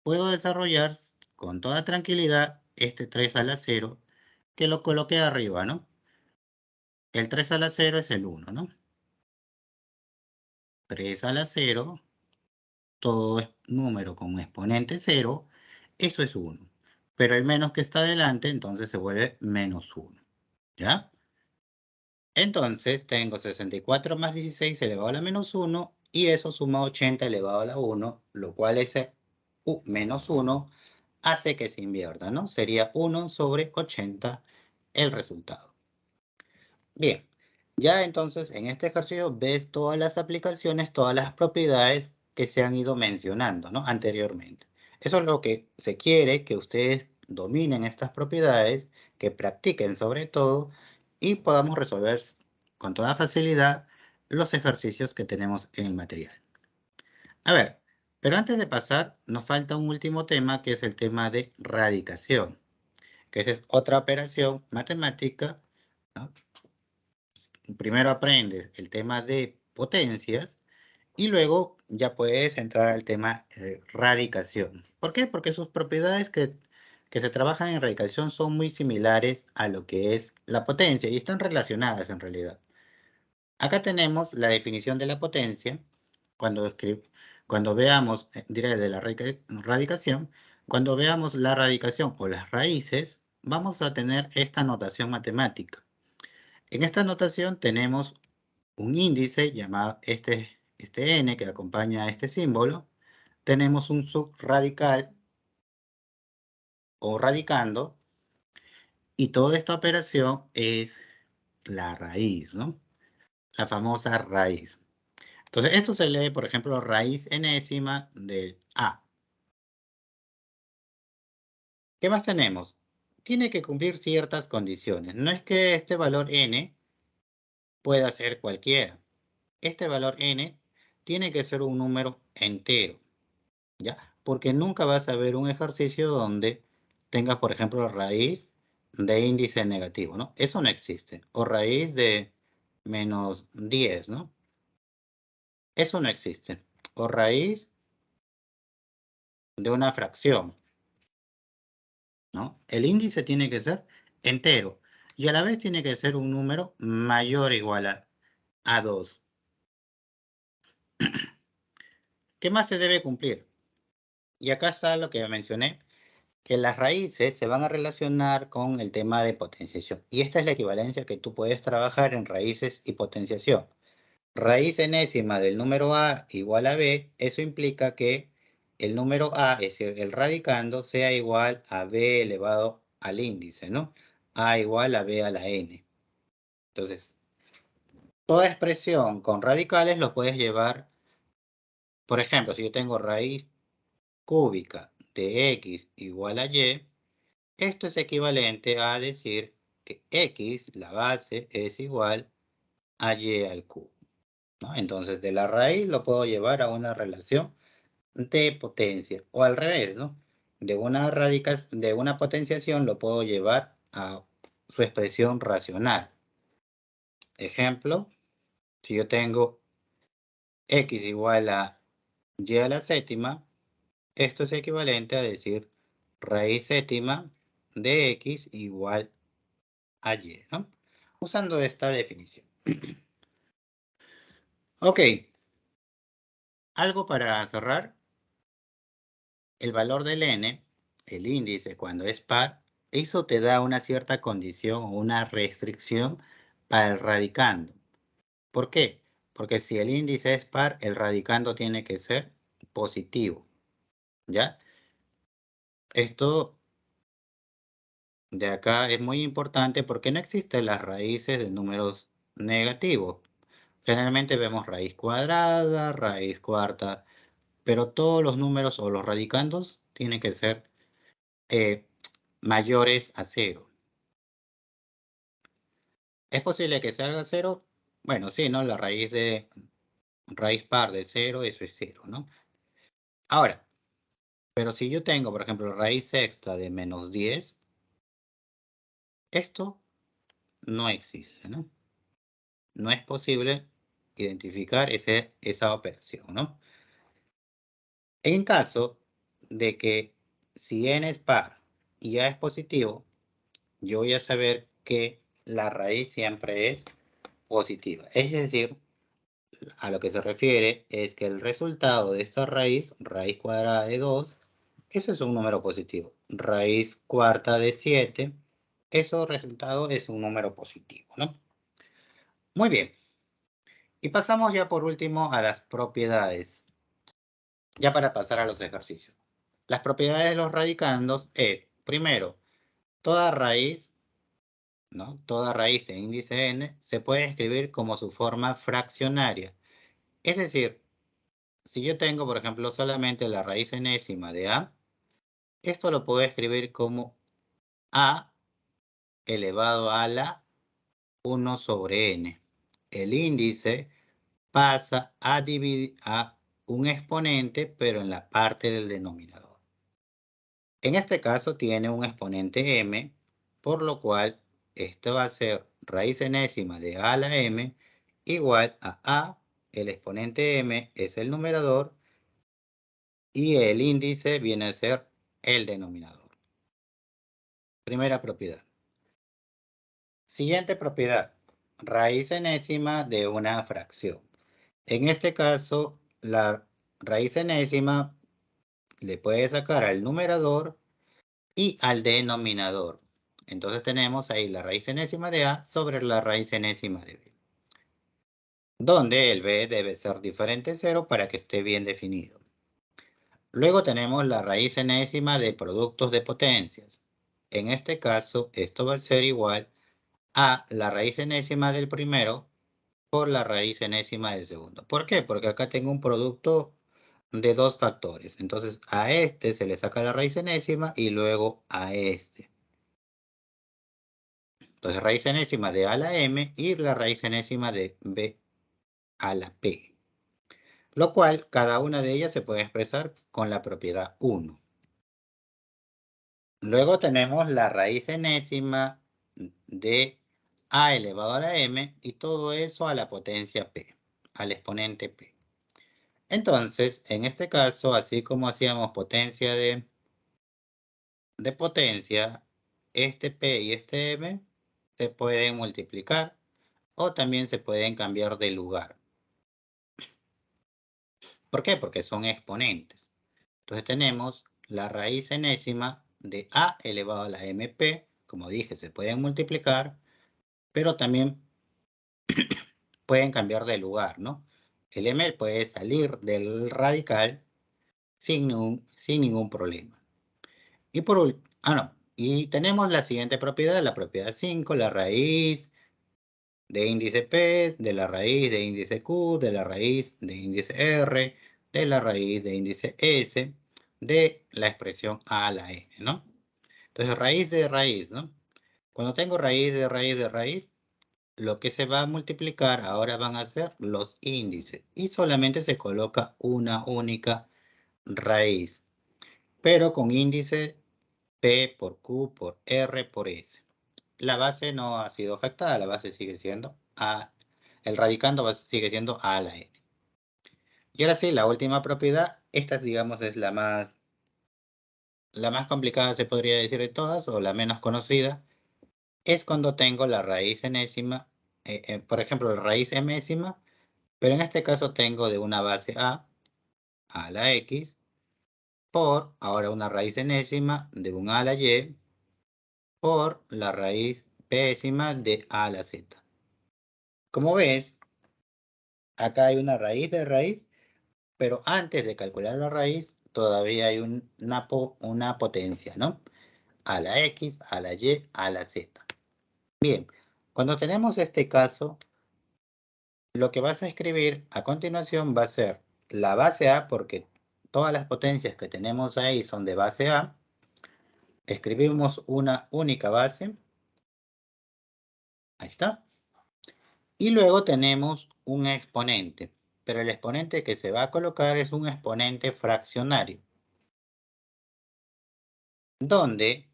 puedo desarrollar con toda tranquilidad este 3 a la 0, que lo coloqué arriba, ¿no? El 3 a la 0 es el 1, ¿no? 3 a la 0, todo número con exponente 0, eso es 1. Pero el menos que está adelante, entonces se vuelve menos 1, ¿ya? Entonces tengo 64 más 16 elevado a la menos 1, y eso suma 80 elevado a la 1, lo cual es menos 1 hace que se invierta, ¿no? Sería 1 sobre 80 el resultado. Bien, ya entonces en este ejercicio ves todas las aplicaciones, todas las propiedades que se han ido mencionando, ¿no? Anteriormente. Eso es lo que se quiere, que ustedes dominen estas propiedades, que practiquen sobre todo y podamos resolver con toda facilidad los ejercicios que tenemos en el material. A ver, pero antes de pasar, nos falta un último tema, que es el tema de radicación, que esa es otra operación matemática, ¿no? Primero aprendes el tema de potencias y luego ya puedes entrar al tema de radicación. ¿Por qué? Porque sus propiedades que se trabajan en radicación son muy similares a lo que es la potencia y están relacionadas en realidad. Acá tenemos la definición de la potencia. Cuando veamos, diré de la radicación, cuando veamos la radicación o las raíces, vamos a tener esta notación matemática. En esta notación tenemos un índice llamado este n que acompaña a este símbolo. Tenemos un subradical o radicando, y toda esta operación es la raíz, ¿no? La famosa raíz. Entonces, esto se lee, por ejemplo, raíz enésima del A. ¿Qué más tenemos? Tiene que cumplir ciertas condiciones. No es que este valor n pueda ser cualquiera. Este valor n tiene que ser un número entero, ¿ya? Porque nunca vas a ver un ejercicio donde tengas, por ejemplo, raíz de índice negativo, ¿no? Eso no existe. O raíz de menos 10, ¿no? Eso no existe. O raíz de una fracción, ¿no? El índice tiene que ser entero y a la vez tiene que ser un número mayor o igual a 2. ¿Qué más se debe cumplir? Y acá está lo que mencioné, que las raíces se van a relacionar con el tema de potenciación. Y esta es la equivalencia que tú puedes trabajar en raíces y potenciación. Raíz enésima del número a igual a b, eso implica que el número a, es decir, el radicando, sea igual a b elevado al índice, ¿no? A igual a b a la n. Entonces, toda expresión con radicales lo puedes llevar, por ejemplo, si yo tengo raíz cúbica de x igual a y, esto es equivalente a decir que x, la base, es igual a y al cubo, ¿no? Entonces, de la raíz lo puedo llevar a una relación de potencia, o al revés, ¿no? De una potenciación lo puedo llevar a su expresión racional. Ejemplo, si yo tengo x igual a y a la séptima, esto es equivalente a decir raíz séptima de x igual a y, ¿no? Usando esta definición. Ok, algo para cerrar. El valor del n, el índice cuando es par, eso te da una cierta condición o una restricción para el radicando. ¿Por qué? Porque si el índice es par, el radicando tiene que ser positivo, ¿ya? Esto de acá es muy importante porque no existen las raíces de números negativos. Generalmente vemos raíz cuadrada, raíz cuarta, pero todos los números o los radicandos tienen que ser mayores a 0. ¿Es posible que salga 0? Bueno, sí, ¿no? La raíz par de 0, eso es 0, ¿no? Ahora, pero si yo tengo, por ejemplo, raíz sexta de menos 10, esto no existe, ¿no? No es posible identificar esa operación, ¿no? En caso de que si n es par y a es positivo, yo voy a saber que la raíz siempre es positiva. Es decir, a lo que se refiere es que el resultado de esta raíz, raíz cuadrada de 2, eso es un número positivo. Raíz cuarta de 7, eso resultado es un número positivo, ¿no? Muy bien. Y pasamos ya por último a las propiedades. Ya para pasar a los ejercicios. Las propiedades de los radicandos es, primero, toda raíz, ¿no? Toda raíz de índice n se puede escribir como su forma fraccionaria. Es decir, si yo tengo, por ejemplo, solamente la raíz enésima de a, esto lo puedo escribir como a elevado a la 1 sobre n. El índice pasa a dividir a un exponente, pero en la parte del denominador. En este caso tiene un exponente m, por lo cual esto va a ser raíz enésima de a la m igual a, el exponente m es el numerador, y el índice viene a ser el denominador. Primera propiedad. Siguiente propiedad. Raíz enésima de una fracción. En este caso, la raíz enésima le puede sacar al numerador y al denominador. Entonces tenemos ahí la raíz enésima de a sobre la raíz enésima de b, donde el b debe ser diferente de 0 para que esté bien definido. Luego tenemos la raíz enésima de productos de potencias. En este caso, esto va a ser igual a la raíz enésima del primero por la raíz enésima del segundo. ¿Por qué? Porque acá tengo un producto de dos factores. Entonces, a este se le saca la raíz enésima y luego a este. Entonces, raíz enésima de a a la m y la raíz enésima de b a la p. Lo cual, cada una de ellas se puede expresar con la propiedad 1. Luego tenemos la raíz enésima de a elevado a la m y todo eso a la potencia p, al exponente p. Entonces, en este caso, así como hacíamos potencia de potencia, este p y este m se pueden multiplicar o también se pueden cambiar de lugar. ¿Por qué? Porque son exponentes. Entonces tenemos la raíz enésima de a elevado a la mp, como dije, se pueden multiplicar, pero también pueden cambiar de lugar, ¿no? El m puede salir del radical sin ningún problema. Y por último, y tenemos la siguiente propiedad, la propiedad 5, la raíz de índice P, de la raíz de índice Q, de la raíz de índice R, de la raíz de índice S, de la expresión a la n, ¿no? Entonces, raíz de raíz, ¿no? Cuando tengo raíz de raíz de raíz, lo que se va a multiplicar ahora van a ser los índices. Y solamente se coloca una única raíz, pero con índice P por Q por R por S. La base no ha sido afectada, la base sigue siendo A. El radicando sigue siendo A a la N. Y ahora sí, la última propiedad, esta digamos es la más complicada se podría decir de todas, o la menos conocida, es cuando tengo la raíz enésima, por ejemplo, la raíz emésima, pero en este caso tengo de una base a la x, por ahora una raíz enésima de un a la y, por la raíz pésima de a la z. Como ves, acá hay una raíz de raíz, pero antes de calcular la raíz, todavía hay una potencia, ¿no? A la x, a la y, a la z. Bien, cuando tenemos este caso, lo que vas a escribir a continuación va a ser la base A, porque todas las potencias que tenemos ahí son de base A. Escribimos una única base. Ahí está. Y luego tenemos un exponente, pero el exponente que se va a colocar es un exponente fraccionario, donde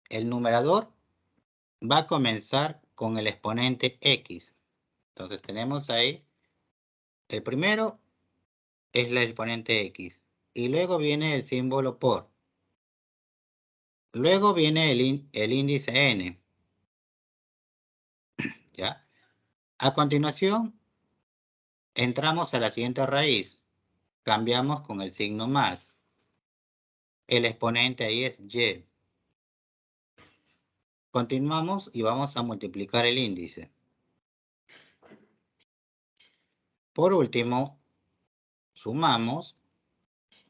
el numerador va a comenzar con el exponente x. Entonces tenemos ahí, el primero es el exponente x, y luego viene el símbolo por. Luego viene el índice n, ¿ya? A continuación, entramos a la siguiente raíz. Cambiamos con el signo más. El exponente ahí es y. Continuamos y vamos a multiplicar el índice. Por último, sumamos,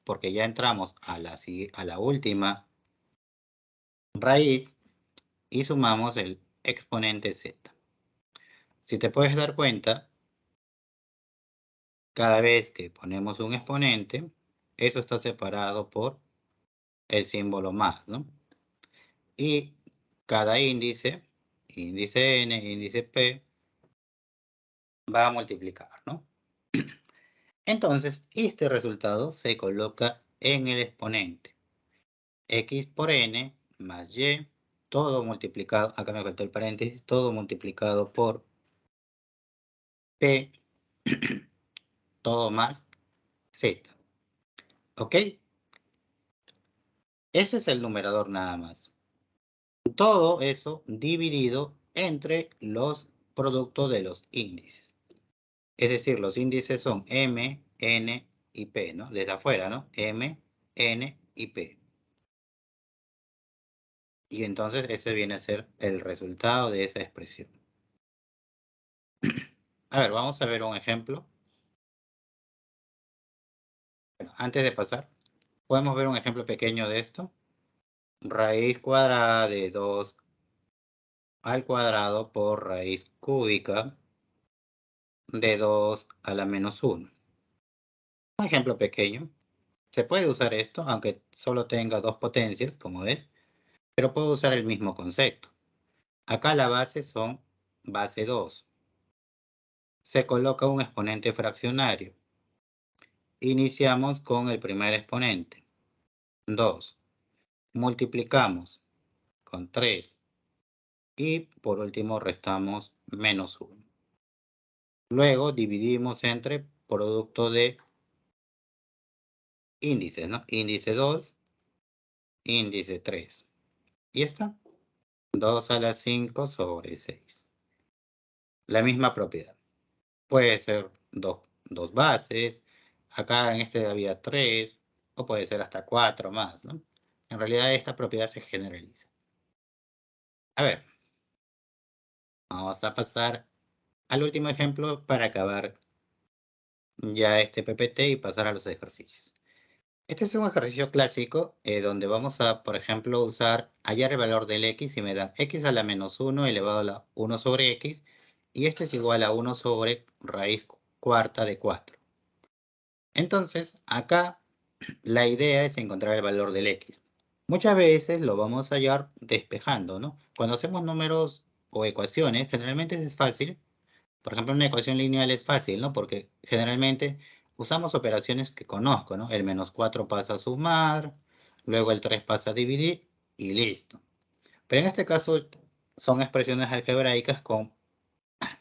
porque ya entramos a la última raíz, y sumamos el exponente z. Si te puedes dar cuenta, cada vez que ponemos un exponente, eso está separado por el símbolo más, ¿no? Y cada índice, índice n, índice p, va a multiplicar, ¿no? Entonces, este resultado se coloca en el exponente. X por n más y, todo multiplicado, acá me faltó el paréntesis, todo multiplicado por p, todo más z. ¿Ok? Ese es el numerador nada más. Todo eso dividido entre los productos de los índices. Es decir, los índices son m, n y p, ¿no? Desde afuera, ¿no? m, n y p. Y entonces ese viene a ser el resultado de esa expresión. A ver, vamos a ver un ejemplo. Bueno, antes de pasar, podemos ver un ejemplo pequeño de esto. Raíz cuadrada de 2 al cuadrado por raíz cúbica de 2 a la menos 1. Un ejemplo pequeño. Se puede usar esto, aunque solo tenga dos potencias, como ves, pero puedo usar el mismo concepto. Acá la base son base 2. Se coloca un exponente fraccionario. Iniciamos con el primer exponente, 2. Multiplicamos con 3. Y por último restamos menos 1. Luego dividimos entre producto de índices, ¿no? Índice 2, índice 3. Y está. 2 a la 5 sobre 6. La misma propiedad. Puede ser dos bases. Acá en este había 3. O puede ser hasta 4 más, ¿no? En realidad esta propiedad se generaliza. A ver. Vamos a pasar al último ejemplo para acabar ya este PPT y pasar a los ejercicios. Este es un ejercicio clásico donde vamos a, por ejemplo, hallar el valor del x y me da x a la menos 1 elevado a la 1 sobre x, y esto es igual a 1 sobre raíz cuarta de 4. Entonces, acá la idea es encontrar el valor del x. Muchas veces lo vamos a hallar despejando, ¿no? Cuando hacemos números o ecuaciones, generalmente es fácil. Por ejemplo, una ecuación lineal es fácil, ¿no? Porque generalmente usamos operaciones que conozco, ¿no? El -4 pasa a sumar, luego el 3 pasa a dividir y listo. Pero en este caso son expresiones algebraicas con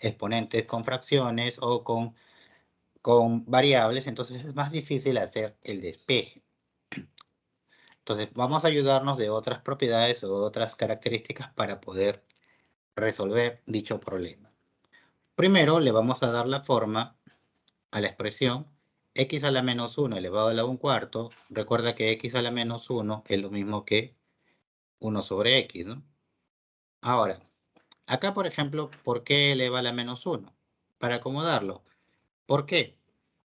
exponentes, con fracciones o con variables, entonces es más difícil hacer el despeje. Entonces vamos a ayudarnos de otras propiedades o otras características para poder resolver dicho problema. Primero le vamos a dar la forma a la expresión x a la menos 1 elevado a la 1/4. Recuerda que x a la menos 1 es lo mismo que 1 sobre x, ¿no? Ahora, acá por ejemplo, ¿por qué eleva a la menos 1? Para acomodarlo. ¿Por qué?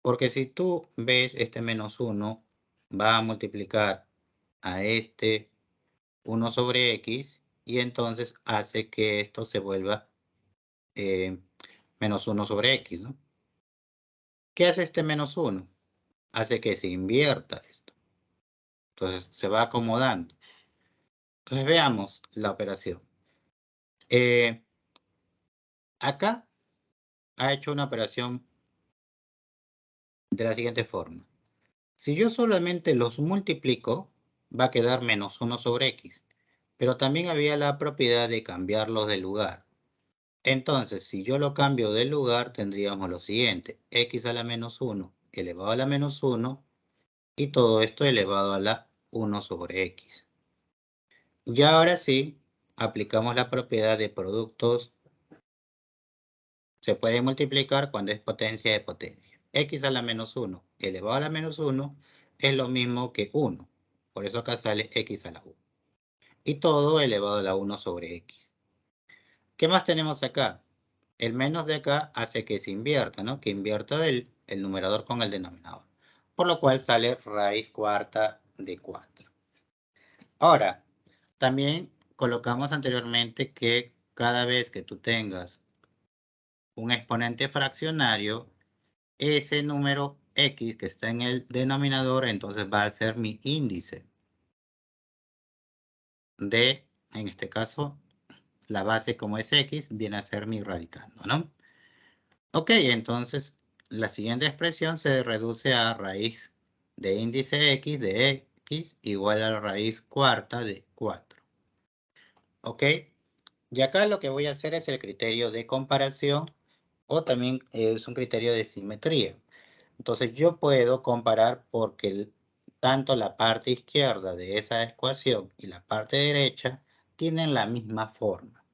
Porque si tú ves este menos 1 va a multiplicar a este 1 sobre x y entonces hace que esto se vuelva menos 1 sobre x, ¿no? ¿Qué hace este menos 1? Hace que se invierta esto. Entonces se va acomodando. Entonces veamos la operación. Acá ha hecho una operación de la siguiente forma. Si yo solamente los multiplico, va a quedar menos 1 sobre x. Pero también había la propiedad de cambiarlos de lugar. Entonces, si yo lo cambio de lugar, tendríamos lo siguiente. X a la menos 1 elevado a la menos 1 y todo esto elevado a la 1 sobre x. Y ahora sí, aplicamos la propiedad de productos. Se puede multiplicar cuando es potencia de potencia. X a la menos 1 elevado a la menos 1 es lo mismo que 1. Por eso acá sale x a la 1. Y todo elevado a la 1 sobre x. ¿Qué más tenemos acá? El menos de acá hace que se invierta, ¿no? Que invierta el numerador con el denominador. Por lo cual sale raíz cuarta de 4. Ahora, también colocamos anteriormente que cada vez que tú tengas un exponente fraccionario, ese número x que está en el denominador, entonces va a ser mi índice de, en este caso, la base como es x, viene a ser mi radicando, ¿no? Ok, entonces la siguiente expresión se reduce a raíz de índice x de x igual a la raíz cuarta de 4. Ok, y acá lo que voy a hacer es el criterio de comparación o también es un criterio de simetría. Entonces yo puedo comparar porque tanto la parte izquierda de esa ecuación y la parte derecha tienen la misma forma.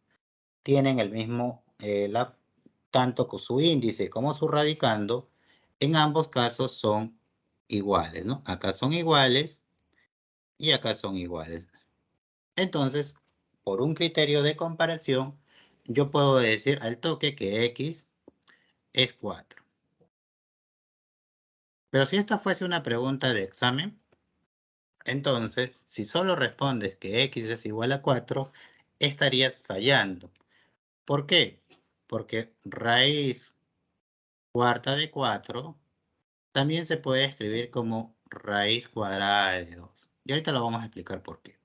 Tienen el mismo, tanto con su índice como su radicando, en ambos casos son iguales, ¿no? Acá son iguales y acá son iguales. Entonces, por un criterio de comparación, yo puedo decir al toque que x es 4. Pero si esta fuese una pregunta de examen, entonces, si solo respondes que x es igual a 4, estarías fallando. ¿Por qué? Porque raíz cuarta de 4 también se puede escribir como raíz cuadrada de 2. Y ahorita lo vamos a explicar por qué.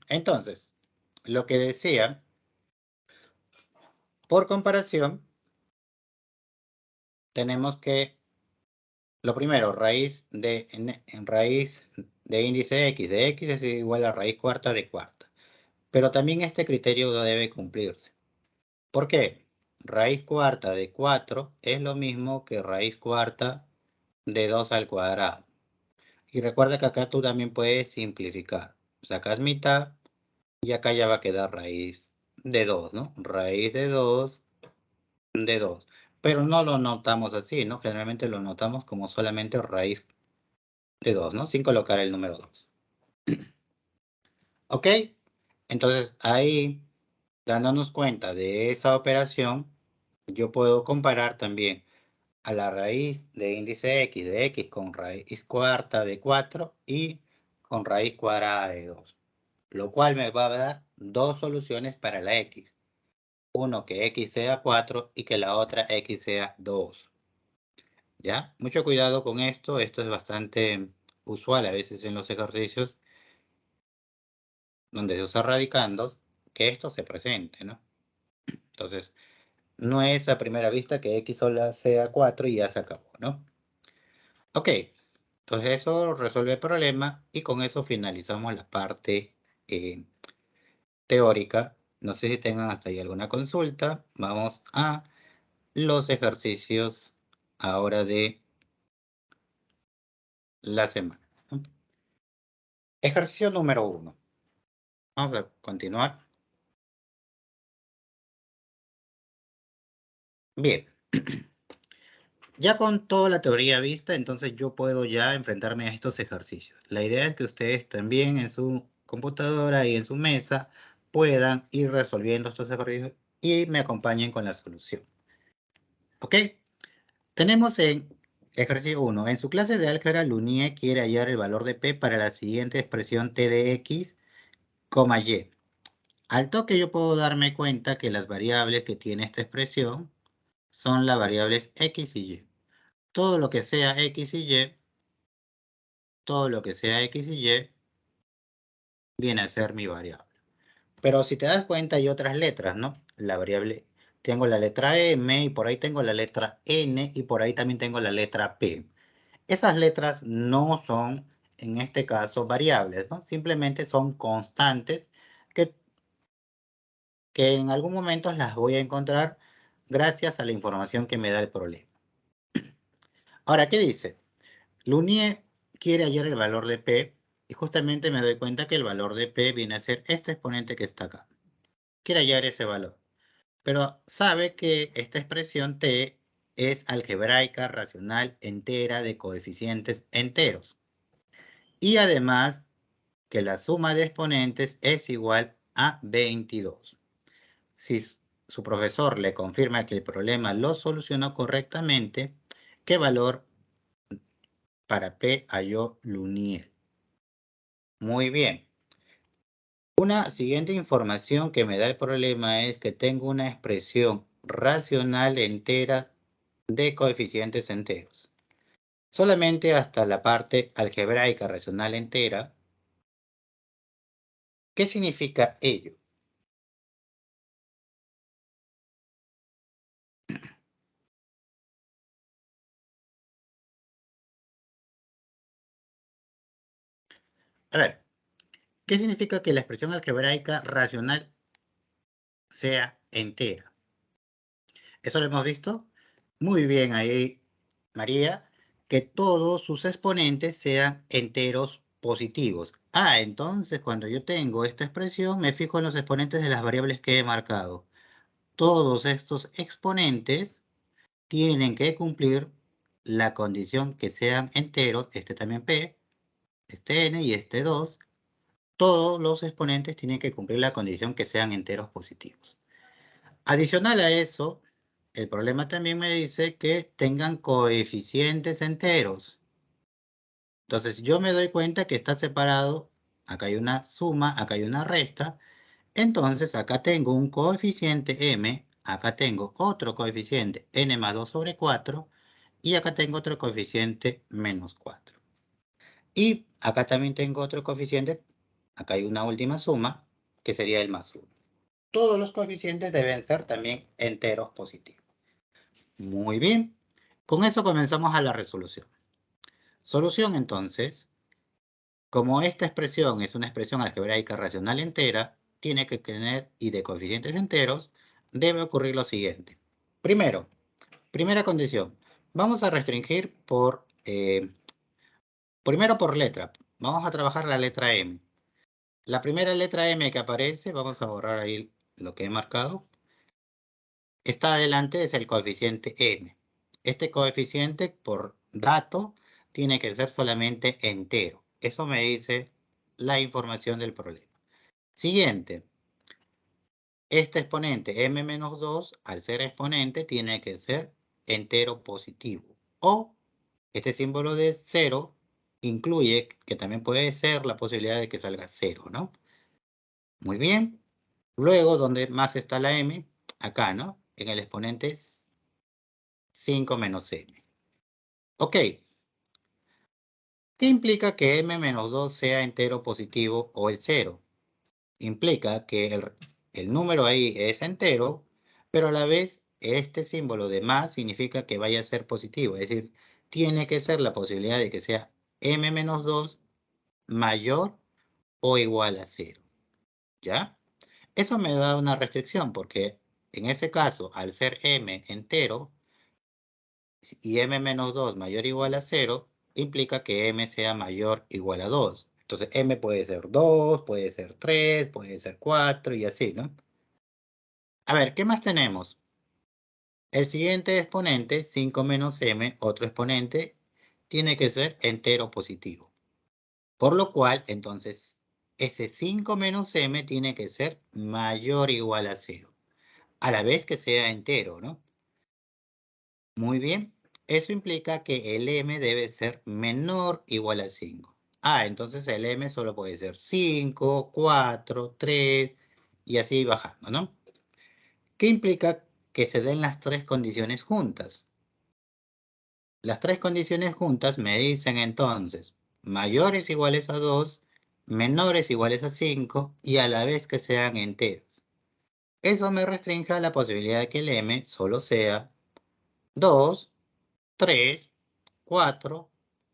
Entonces, lo que decía, por comparación, tenemos que, lo primero, raíz de índice x de x es igual a raíz cuarta de cuarta. Pero también este criterio debe cumplirse. ¿Por qué? Raíz cuarta de 4 es lo mismo que raíz cuarta de 2 al cuadrado. Y recuerda que acá tú también puedes simplificar. Sacas mitad y acá ya va a quedar raíz de 2, ¿no? Raíz de 2 de 2. Pero no lo notamos así, ¿no? Generalmente lo notamos como solamente raíz de 2, ¿no? Sin colocar el número 2. ¿Ok? Entonces ahí, dándonos cuenta de esa operación, yo puedo comparar también a la raíz de índice x de x con raíz cuarta de 4 y con raíz cuadrada de 2. Lo cual me va a dar dos soluciones para la x. Uno que x sea 4 y que la otra x sea 2. ¿Ya? Mucho cuidado con esto. Esto es bastante usual a veces en los ejercicios donde se usa radicandos, que esto se presente, ¿no? Entonces, no es a primera vista que x sola sea 4 y ya se acabó, ¿no? Ok, entonces eso resuelve el problema y con eso finalizamos la parte teórica. No sé si tengan hasta ahí alguna consulta. Vamos a los ejercicios ahora de la semana, ¿no? Ejercicio número 1. Vamos a continuar. Bien. Ya con toda la teoría vista, entonces yo puedo ya enfrentarme a estos ejercicios. La idea es que ustedes también en su computadora y en su mesa puedan ir resolviendo estos ejercicios y me acompañen con la solución. ¿Ok? Tenemos en ejercicio 1. En su clase de álgebra, Lunier quiere hallar el valor de P para la siguiente expresión T de X, Y. Al toque yo puedo darme cuenta que las variables que tiene esta expresión son las variables X y Y. Todo lo que sea X y Y, todo lo que sea X y Y viene a ser mi variable. Pero si te das cuenta hay otras letras, ¿no? La variable, tengo la letra M y por ahí tengo la letra N y por ahí también tengo la letra P. Esas letras no son, en este caso, variables, ¿no? Simplemente son constantes que, que en algún momento las voy a encontrar gracias a la información que me da el problema. Ahora, ¿qué dice? Lunier quiere hallar el valor de P y justamente me doy cuenta que el valor de P viene a ser este exponente que está acá. Quiere hallar ese valor, pero sabe que esta expresión T es algebraica, racional, entera, de coeficientes enteros. Y además que la suma de exponentes es igual a 22. Si su profesor le confirma que el problema lo solucionó correctamente, ¿qué valor para P halló Lunier? Muy bien. Una siguiente información que me da el problema es que tengo una expresión racional entera de coeficientes enteros. Solamente hasta la parte algebraica racional entera. ¿Qué significa ello? A ver, ¿qué significa que la expresión algebraica racional sea entera? ¿Eso lo hemos visto? Muy bien ahí, María, que todos sus exponentes sean enteros positivos. Ah, entonces cuando yo tengo esta expresión, me fijo en los exponentes de las variables que he marcado. Todos estos exponentes tienen que cumplir la condición que sean enteros, este también P, este N y este 2. Todos los exponentes tienen que cumplir la condición que sean enteros positivos. Adicional a eso, el problema también me dice que tengan coeficientes enteros. Entonces yo me doy cuenta que está separado, acá hay una suma, acá hay una resta, entonces acá tengo un coeficiente m, acá tengo otro coeficiente n más 2 sobre 4 y acá tengo otro coeficiente menos 4. Y acá también tengo otro coeficiente, acá hay una última suma que sería el más 1. Todos los coeficientes deben ser también enteros positivos. Muy bien, con eso comenzamos a la resolución. Solución entonces, como esta expresión es una expresión algebraica racional entera, tiene que tener y de coeficientes enteros, debe ocurrir lo siguiente. Primero, primera condición, vamos a restringir primero por letra. Vamos a trabajar la letra M. La primera letra M que aparece, vamos a borrar ahí lo que he marcado, está adelante es el coeficiente m. Este coeficiente por dato tiene que ser solamente entero. Eso me dice la información del problema. Siguiente. Este exponente m menos 2, al ser exponente, tiene que ser entero positivo. O este símbolo de 0 incluye que también puede ser la posibilidad de que salga 0, ¿no? Muy bien. Luego, ¿dónde más está la m? Acá, ¿no? En el exponente 5 menos m. Ok. ¿Qué implica que m menos 2 sea entero positivo o el 0? Implica que el número ahí es entero, pero a la vez este símbolo de más significa que vaya a ser positivo. Es decir, tiene que ser la posibilidad de que sea m menos 2 mayor o igual a 0. ¿Ya? Eso me da una restricción porque en ese caso, al ser m entero y m menos 2 mayor o igual a 0, implica que m sea mayor o igual a 2. Entonces m puede ser 2, puede ser 3, puede ser 4 y así, ¿no? A ver, ¿qué más tenemos? El siguiente exponente, 5 menos m, otro exponente, tiene que ser entero positivo. Por lo cual, entonces, ese 5 menos m tiene que ser mayor o igual a 0. A la vez que sea entero, ¿no? Muy bien. Eso implica que el m debe ser menor o igual a 5. Ah, entonces el m solo puede ser 5, 4, 3 y así bajando, ¿no? ¿Qué implica que se den las tres condiciones juntas? Las tres condiciones juntas me dicen entonces mayores iguales a 2, menores iguales a 5 y a la vez que sean enteros. Eso me restringe la posibilidad de que el m solo sea 2, 3, 4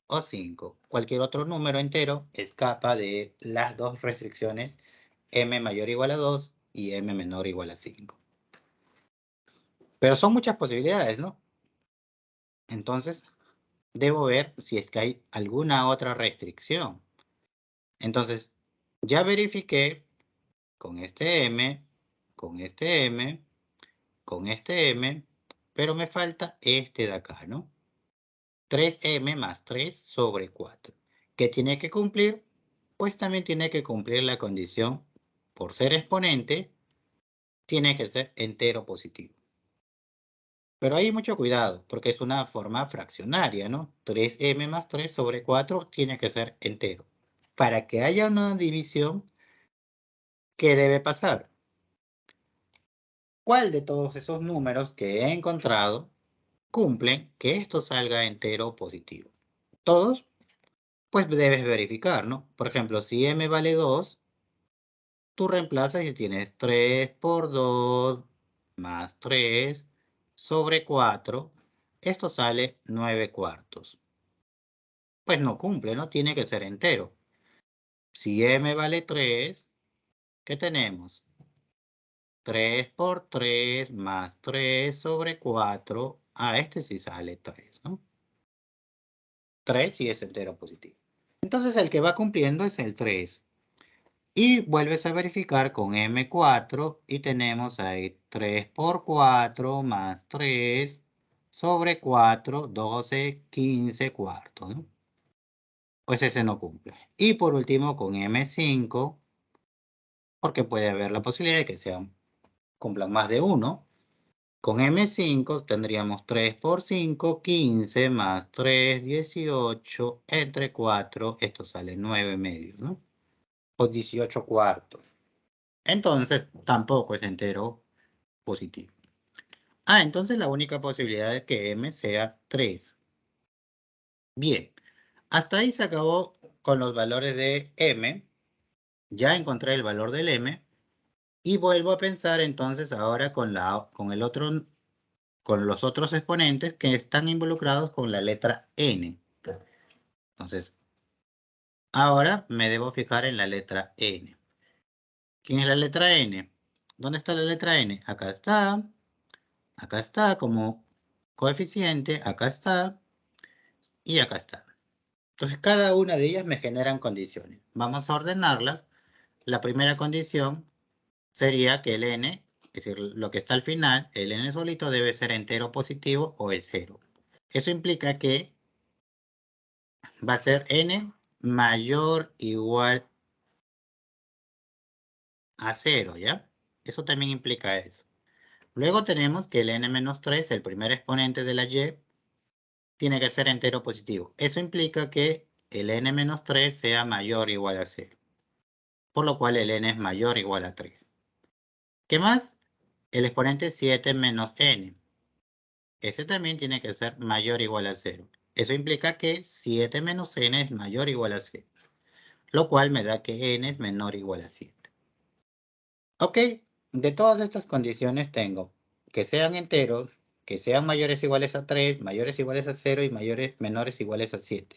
o 5. Cualquier otro número entero escapa de las dos restricciones m mayor o igual a 2 y m menor o igual a 5. Pero son muchas posibilidades, ¿no? Entonces, debo ver si es que hay alguna otra restricción. Entonces, ya verifiqué con este m, con este m, con este m, pero me falta este de acá, ¿no? 3m más 3 sobre 4. ¿Qué tiene que cumplir? Pues también tiene que cumplir la condición, por ser exponente, tiene que ser entero positivo. Pero hay mucho cuidado, porque es una forma fraccionaria, ¿no? 3m más 3 sobre 4 tiene que ser entero. Para que haya una división, ¿qué debe pasar? ¿Cuál de todos esos números que he encontrado cumplen que esto salga entero positivo? ¿Todos? Pues debes verificar, ¿no? Por ejemplo, si m vale 2, tú reemplazas y tienes 3 por 2 más 3 sobre 4. Esto sale 9 cuartos. Pues no cumple, ¿no? Tiene que ser entero. Si m vale 3, ¿qué tenemos? 3 por 3 más 3 sobre 4. Ah, este sí sale 3, ¿no? 3 sí es entero positivo. Entonces el que va cumpliendo es el 3. Y vuelves a verificar con M4 y tenemos ahí 3 por 4 más 3 sobre 4, 12, 15 cuartos, ¿no? Pues ese no cumple. Y por último con M5, porque puede haber la posibilidad de que cumplan más de uno. Con M5 tendríamos 3 por 5, 15 más 3, 18, entre 4, esto sale 9 medios, ¿no? O 18 cuartos. Entonces, tampoco es entero positivo. Ah, entonces la única posibilidad es que m sea 3. Bien, hasta ahí se acabó con los valores de m. Ya encontré el valor del m. Y vuelvo a pensar entonces ahora con los otros exponentes que están involucrados con la letra n. Entonces, ahora me debo fijar en la letra n. ¿Quién es la letra n? ¿Dónde está la letra n? Acá está como coeficiente, acá está y acá está. Entonces, cada una de ellas me generan condiciones. Vamos a ordenarlas. La primera condición sería que el n, es decir, lo que está al final, el n solito debe ser entero positivo o el 0. Eso implica que va a ser n mayor o igual a 0, ¿ya? Eso también implica eso. Luego tenemos que el n-3, el primer exponente de la y, tiene que ser entero positivo. Eso implica que el n-3 sea mayor o igual a 0. Por lo cual el n es mayor o igual a 3. ¿Qué más? El exponente 7 menos n. Ese también tiene que ser mayor o igual a 0. Eso implica que 7 menos n es mayor o igual a 7, lo cual me da que n es menor o igual a 7. Ok, de todas estas condiciones tengo que sean enteros, que sean mayores o iguales a 3, mayores o iguales a 0 y menores o iguales a 7.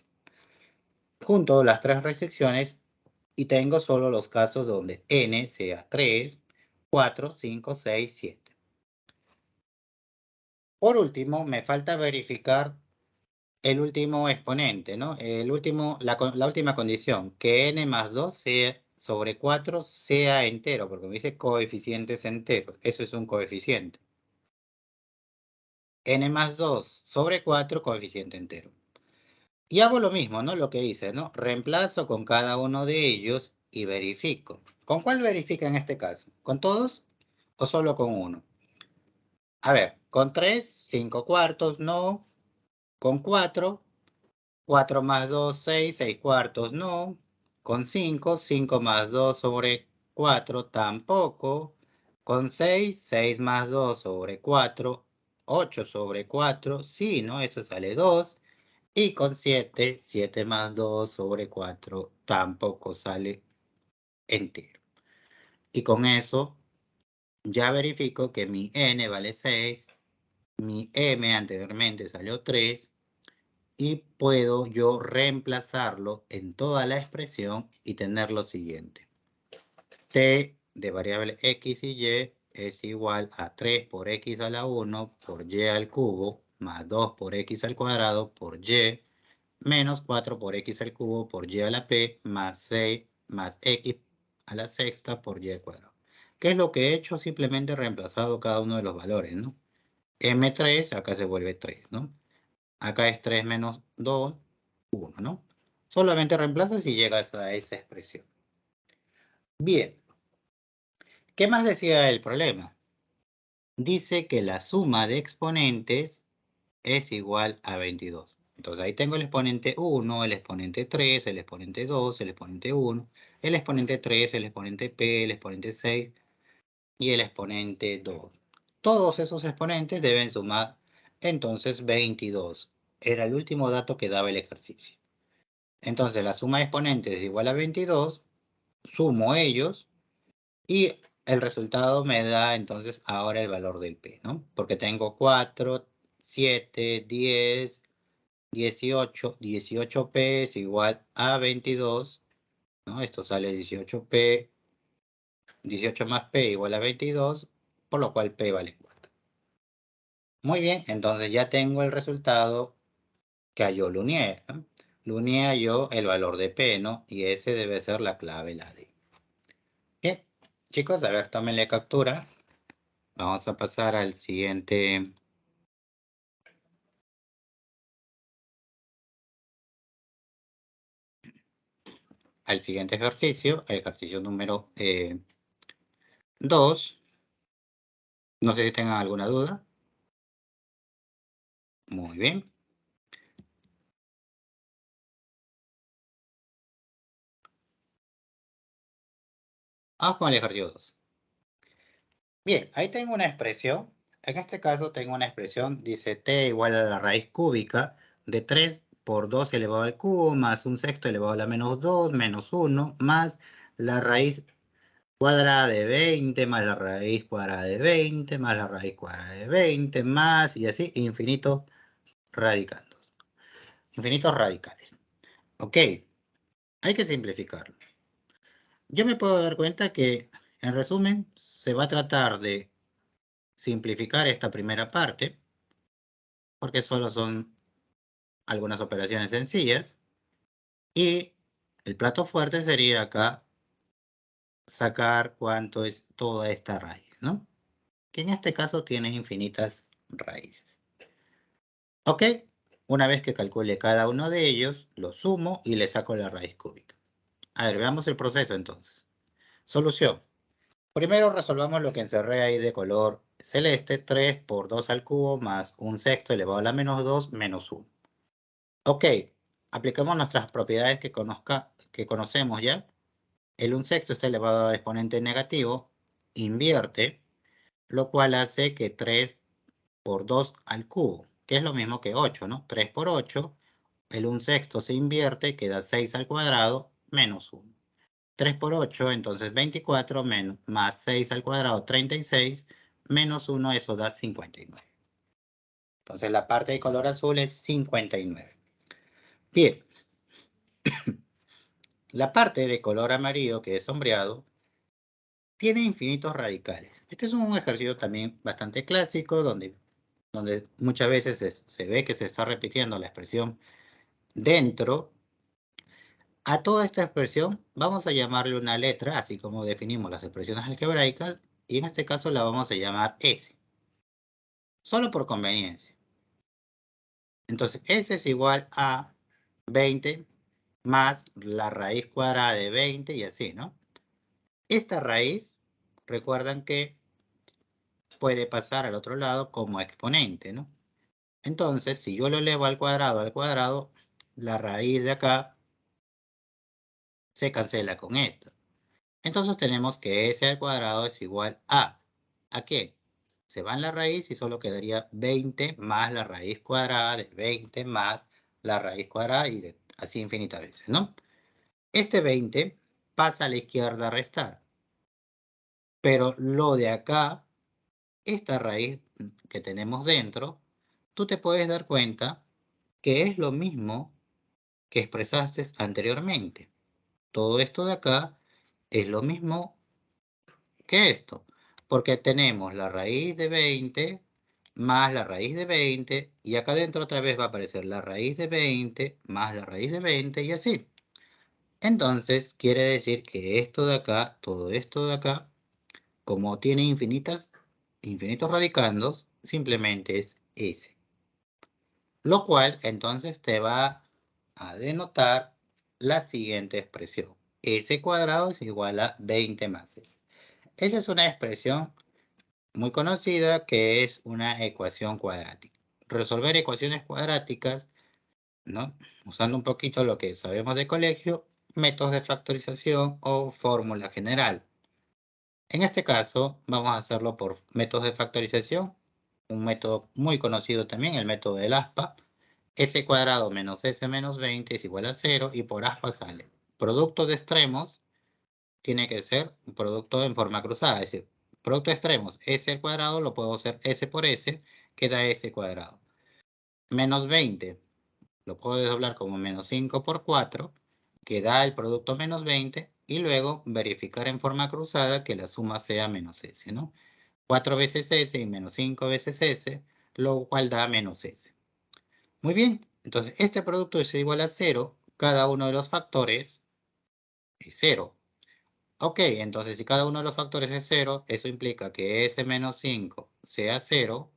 Junto las tres restricciones y tengo solo los casos donde n sea 3, 4, 5, 6, 7. Por último, me falta verificar el último exponente, ¿no? La última condición, que n más 2 sobre 4 sea entero, porque me dice coeficientes enteros. Eso es un coeficiente. N más 2 sobre 4, coeficiente entero. Y hago lo mismo, ¿no? Lo que hice, ¿no? Reemplazo con cada uno de ellos y verifico. ¿Con cuál verifica en este caso? ¿Con todos o solo con uno? A ver, con 3, 5 cuartos, no. Con 4, 4 más 2, 6, 6 cuartos, no. Con 5, 5 más 2 sobre 4, tampoco. Con 6, 6 más 2 sobre 4, 8 sobre 4, sí, ¿no? Eso sale 2. Y con 7, 7 más 2 sobre 4 tampoco sale entero. Y con eso ya verifico que mi n vale 6, mi m anteriormente salió 3, y puedo yo reemplazarlo en toda la expresión y tener lo siguiente. T de variable x y y es igual a 3 por x a la 1 por y al cubo más 2 por x al cuadrado por y menos 4 por x al cubo por y a la p más 6 más x a la sexta por y al cuadrado. ¿Qué es lo que he hecho? Simplemente he reemplazado cada uno de los valores, ¿no? M3 acá se vuelve 3, ¿no? Acá es 3 menos 2, 1, ¿no? Solamente reemplazas y llegas a esa expresión. Bien. ¿Qué más decía el problema? Dice que la suma de exponentes es igual a 22. Entonces ahí tengo el exponente 1, el exponente 3, el exponente 2, el exponente 1, el exponente 3, el exponente p, el exponente 6 y el exponente 2. Todos esos exponentes deben sumar entonces 22. Era el último dato que daba el ejercicio. Entonces la suma de exponentes es igual a 22, sumo ellos y el resultado me da entonces ahora el valor del p, ¿no? Porque tengo 4, 7, 10, 18, 18p es igual a 22, ¿no? Esto sale 18p, 18 más p igual a 22, por lo cual p vale 4. Muy bien, entonces ya tengo el resultado que yo luneé, ¿no? Luneé yo el valor de p, ¿no? Y ese debe ser la clave, la D. Bien, chicos, a ver, tómenle captura. Vamos a pasar al siguiente ejercicio, el ejercicio número 2. No sé si tengan alguna duda. Muy bien. Vamos con el ejercicio 2. Bien, ahí tengo una expresión. En este caso tengo una expresión, dice t igual a la raíz cúbica de 3 por 2 elevado al cubo más un sexto elevado a la menos 2 menos 1 más la raíz cuadrada de 20 más la raíz cuadrada de 20 más la raíz cuadrada de 20 más y así infinitos radicandos. Infinitos radicales. Ok, hay que simplificarlo. Yo me puedo dar cuenta que, en resumen, se va a tratar de simplificar esta primera parte, porque solo son algunas operaciones sencillas, y el plato fuerte sería acá sacar cuánto es toda esta raíz, ¿no? Que en este caso tiene infinitas raíces. Ok, una vez que calcule cada uno de ellos, lo sumo y le saco la raíz cúbica. A ver, veamos el proceso entonces. Solución. Primero resolvamos lo que encerré ahí de color celeste, 3 por 2 al cubo más un sexto elevado a la menos 2 menos 1. Ok, aplicamos nuestras propiedades que conocemos ya. El un sexto está elevado al exponente negativo, invierte, lo cual hace que 3 por 2 al cubo, que es lo mismo que 8, ¿no? 3 por 8, el 1/6 se invierte, queda 6 al cuadrado menos 1. 3 por 8, entonces 24 más 6 al cuadrado, 36, menos 1, eso da 59. Entonces la parte de color azul es 59. Bien. La parte de color amarillo, que es sombreado, tiene infinitos radicales. Este es un ejercicio también bastante clásico, donde muchas veces se ve que se está repitiendo la expresión dentro. A toda esta expresión vamos a llamarle una letra, así como definimos las expresiones algebraicas, y en este caso la vamos a llamar S, solo por conveniencia. Entonces, S es igual a 20 más la raíz cuadrada de 20 y así, ¿no? Esta raíz, recuerdan que puede pasar al otro lado como exponente, ¿no? Entonces, si yo lo elevo al cuadrado, la raíz de acá se cancela con esto. Entonces tenemos que S al cuadrado es igual ¿a qué? Se va en la raíz y solo quedaría 20 más la raíz cuadrada de 20 más la raíz cuadrada y así infinitas veces, ¿no? Este 20 pasa a la izquierda a restar. Pero lo de acá, esta raíz que tenemos dentro, tú te puedes dar cuenta que es lo mismo que expresaste anteriormente. Todo esto de acá es lo mismo que esto, porque tenemos la raíz de 20 más la raíz de 20, y acá dentro otra vez va a aparecer la raíz de 20 más la raíz de 20 y así. Entonces quiere decir que esto de acá, todo esto de acá, como tiene infinitos radicandos, simplemente es S. Lo cual entonces te va a denotar la siguiente expresión. S cuadrado es igual a 20 más S. Esa es una expresión muy conocida que es una ecuación cuadrática. Resolver ecuaciones cuadráticas, ¿no? Usando un poquito lo que sabemos de colegio, métodos de factorización o fórmula general. En este caso, vamos a hacerlo por métodos de factorización. Un método muy conocido también, el método del aspa. S cuadrado menos S menos 20 es igual a 0 y por aspa sale. Producto de extremos tiene que ser un producto en forma cruzada, es decir, producto de extremos, S al cuadrado lo puedo hacer S por S, queda S cuadrado. Menos 20, lo puedo desdoblar como menos 5 por 4, que da el producto menos 20, y luego verificar en forma cruzada que la suma sea menos S, ¿no? 4 veces S y menos 5 veces S, lo cual da menos S. Muy bien, entonces este producto es igual a 0, cada uno de los factores es 0. Ok, entonces si cada uno de los factores es 0, eso implica que S menos 5 sea 0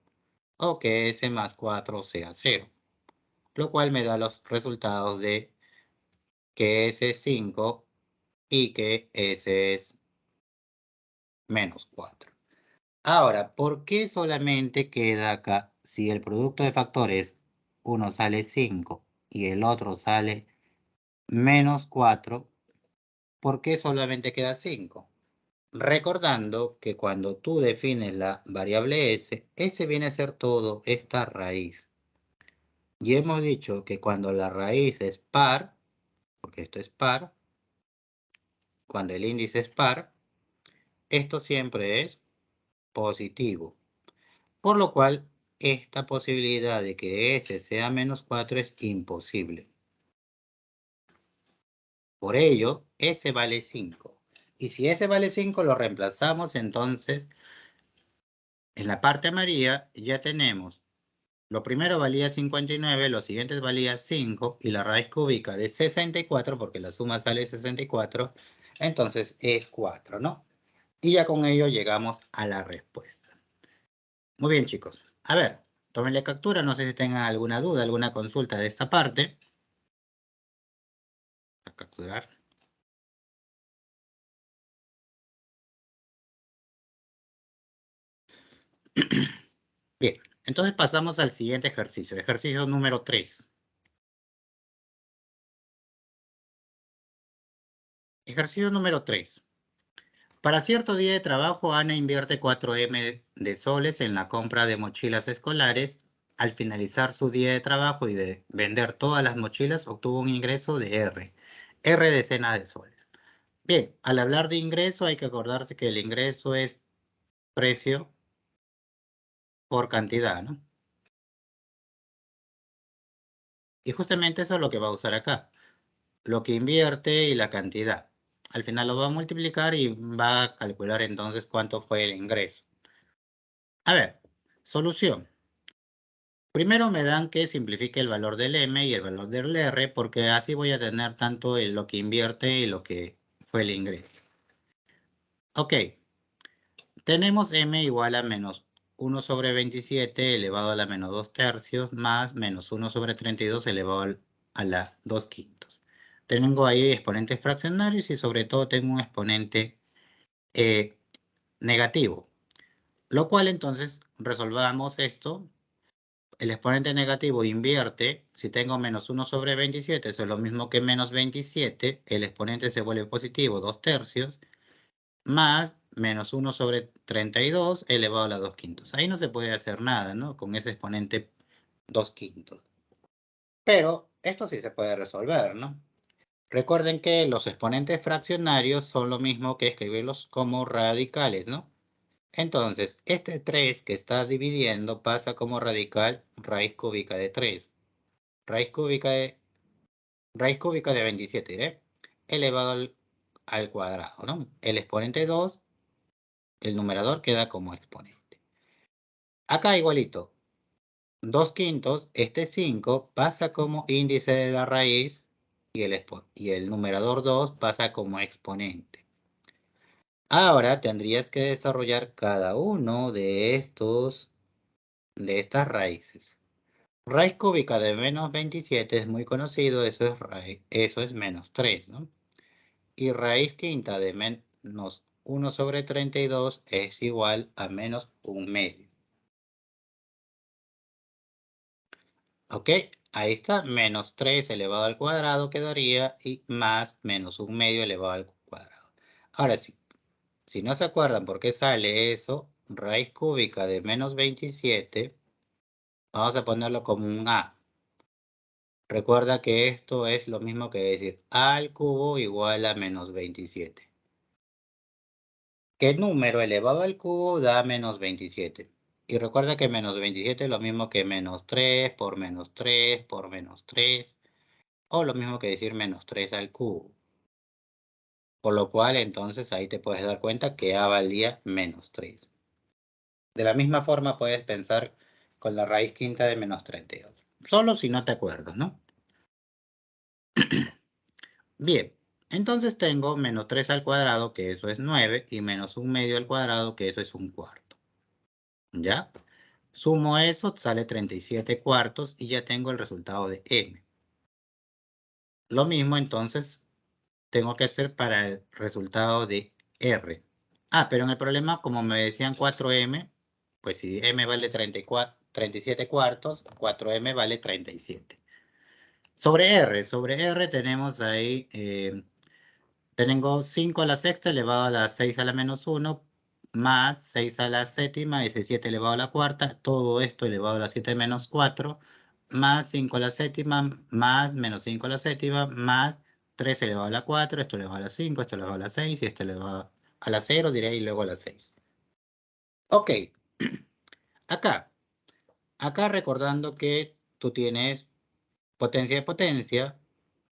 o que S más 4 sea 0. Lo cual me da los resultados de que S es 5 y que S es menos 4. Ahora, ¿por qué solamente queda acá si el producto de factores uno sale 5 y el otro sale menos 4? ¿Por qué solamente queda 5? Recordando que cuando tú defines la variable S, S viene a ser todo esta raíz. Y hemos dicho que cuando la raíz es par, porque esto es par, cuando el índice es par, esto siempre es positivo. Por lo cual, esta posibilidad de que S sea menos 4 es imposible. Por ello, S vale 5. Y si S vale 5, lo reemplazamos entonces. En la parte amarilla ya tenemos, lo primero valía 59, los siguientes valía 5 y la raíz cúbica de 64, porque la suma sale 64, entonces es 4, ¿no? Y ya con ello llegamos a la respuesta. Muy bien, chicos. A ver, tómenle captura, no sé si tengan alguna duda, alguna consulta de esta parte. A capturar. Bien, entonces pasamos al siguiente ejercicio, ejercicio número 3. Ejercicio número 3. Para cierto día de trabajo, Ana invierte 4M de soles en la compra de mochilas escolares al finalizar su día de trabajo y de vender todas las mochilas, obtuvo un ingreso de R. R decenas de soles. Bien, al hablar de ingreso hay que acordarse que el ingreso es precio por cantidad, ¿no? Y justamente eso es lo que va a usar acá. Lo que invierte y la cantidad. Al final lo va a multiplicar y va a calcular entonces cuánto fue el ingreso. A ver, solución. Primero me dan que simplifique el valor del M y el valor del R, porque así voy a tener tanto lo que invierte y lo que fue el ingreso. Ok, tenemos M igual a menos 1 sobre 27 elevado a la menos 2 tercios más menos 1 sobre 32 elevado a la 2 quintos. Tengo ahí exponentes fraccionarios y sobre todo tengo un exponente negativo. Lo cual entonces resolvamos esto. El exponente negativo invierte. Si tengo menos 1 sobre 27, eso es lo mismo que menos 27. El exponente se vuelve positivo, 2 tercios, más menos 1 sobre 32 elevado a la 2 quintos. Ahí no se puede hacer nada, ¿no? Con ese exponente 2 quintos. Pero esto sí se puede resolver, ¿no? Recuerden que los exponentes fraccionarios son lo mismo que escribirlos como radicales, ¿no? Entonces, este 3 que está dividiendo pasa como radical raíz cúbica de 3. Raíz cúbica de 27, ¿eh? Elevado al cuadrado, ¿no? El exponente 2, el numerador queda como exponente. Acá igualito. 2 quintos, este 5 pasa como índice de la raíz y el numerador 2 pasa como exponente. Ahora tendrías que desarrollar cada uno de estas raíces. Raíz cúbica de menos 27 es muy conocido, eso es menos 3, ¿no? Y raíz quinta de menos 1 sobre 32 es igual a menos 1/2. ¿Ok? Ahí está, menos 3 elevado al cuadrado quedaría y más menos 1/2 elevado al cuadrado. Ahora, si no se acuerdan por qué sale eso, raíz cúbica de menos 27, vamos a ponerlo como un A. Recuerda que esto es lo mismo que decir A al cubo igual a menos 27. ¿Qué número elevado al cubo da menos 27? Y recuerda que menos 27 es lo mismo que menos 3 por menos 3 por menos 3. O lo mismo que decir menos 3 al cubo. Por lo cual entonces ahí te puedes dar cuenta que A valía menos 3. De la misma forma puedes pensar con la raíz quinta de menos 32. Solo si no te acuerdas, ¿no? Bien, entonces tengo menos 3 al cuadrado, que eso es 9, y menos 1/2 al cuadrado, que eso es 1/4. ¿Ya? Sumo eso, sale 37 cuartos y ya tengo el resultado de M. Lo mismo entonces tengo que hacer para el resultado de R. Pero en el problema, como me decían 4M, pues si M vale 37 cuartos, 4M vale 37. Sobre R tenemos ahí, tengo 5 a la sexta elevado a la 6 a la menos 1, más 6 a la séptima, 17 elevado a la cuarta, todo esto elevado a la 7 menos 4, más 5 a la séptima, más menos 5 a la séptima, más 3 elevado a la 4, esto elevado a la 5, esto elevado a la 6 y esto elevado a la 0, diré, y luego a la 6. Ok, acá recordando que tú tienes potencia de potencia,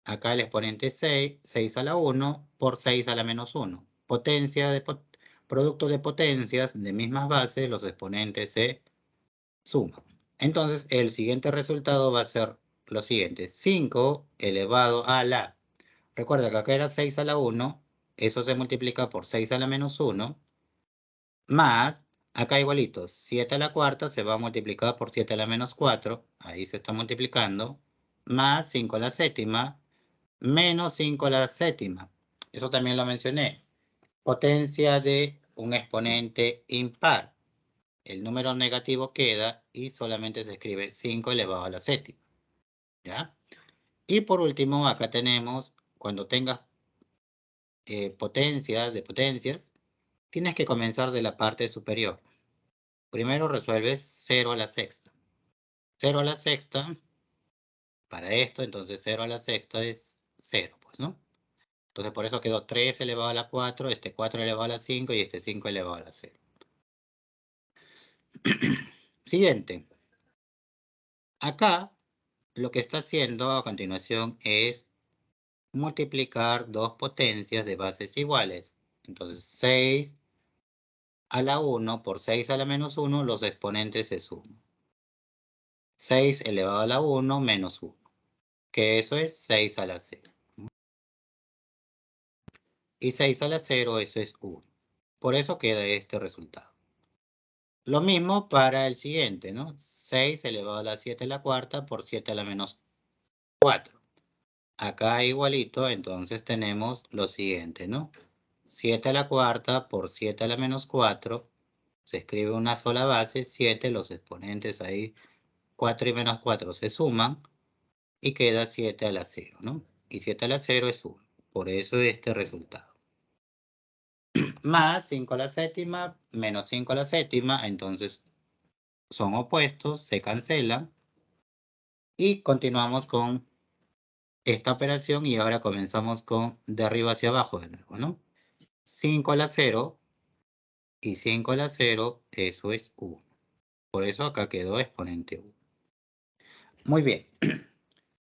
acá el exponente es 6, 6 a la 1 por 6 a la menos 1. Potencia de producto de potencias de mismas bases, los exponentes se suman. Entonces, el siguiente resultado va a ser lo siguiente. 5 elevado a la... Recuerda que acá era 6 a la 1. Eso se multiplica por 6 a la menos 1. Más, acá igualito, 7 a la cuarta se va a multiplicar por 7 a la menos 4. Ahí se está multiplicando. Más 5 a la séptima. Menos 5 a la séptima. Eso también lo mencioné. Potencia de un exponente impar. El número negativo queda y solamente se escribe 5 elevado a la séptima. ¿Ya? Y por último, acá tenemos, cuando tengas potencias de potencias, tienes que comenzar de la parte superior. Primero resuelves 0 a la sexta. 0 a la sexta, para esto, entonces 0 a la sexta es 0, pues, ¿no? Entonces por eso quedó 3 elevado a la 4, este 4 elevado a la 5 y este 5 elevado a la 0. Siguiente. Acá lo que está haciendo a continuación es multiplicar dos potencias de bases iguales. Entonces 6 a la 1 por 6 a la menos 1, los exponentes se suman. 6 elevado a la 1 menos 1, que eso es 6 a la 0. Y 6 a la 0, eso es 1. Por eso queda este resultado. Lo mismo para el siguiente, ¿no? 6 elevado a la 7 a la cuarta por 7 a la menos 4. Acá igualito, entonces tenemos lo siguiente, ¿no? 7 a la cuarta por 7 a la menos 4. Se escribe una sola base, 7, los exponentes ahí, 4 y menos 4 se suman y queda 7 a la 0, ¿no? Y 7 a la 0 es 1. Por eso este resultado. Más 5 a la séptima, menos 5 a la séptima, entonces son opuestos, se cancelan. Y continuamos con esta operación y ahora comenzamos con de arriba hacia abajo de nuevo, ¿no? 5 a la 0 y 5 a la 0, eso es 1. Por eso acá quedó exponente 1. Muy bien.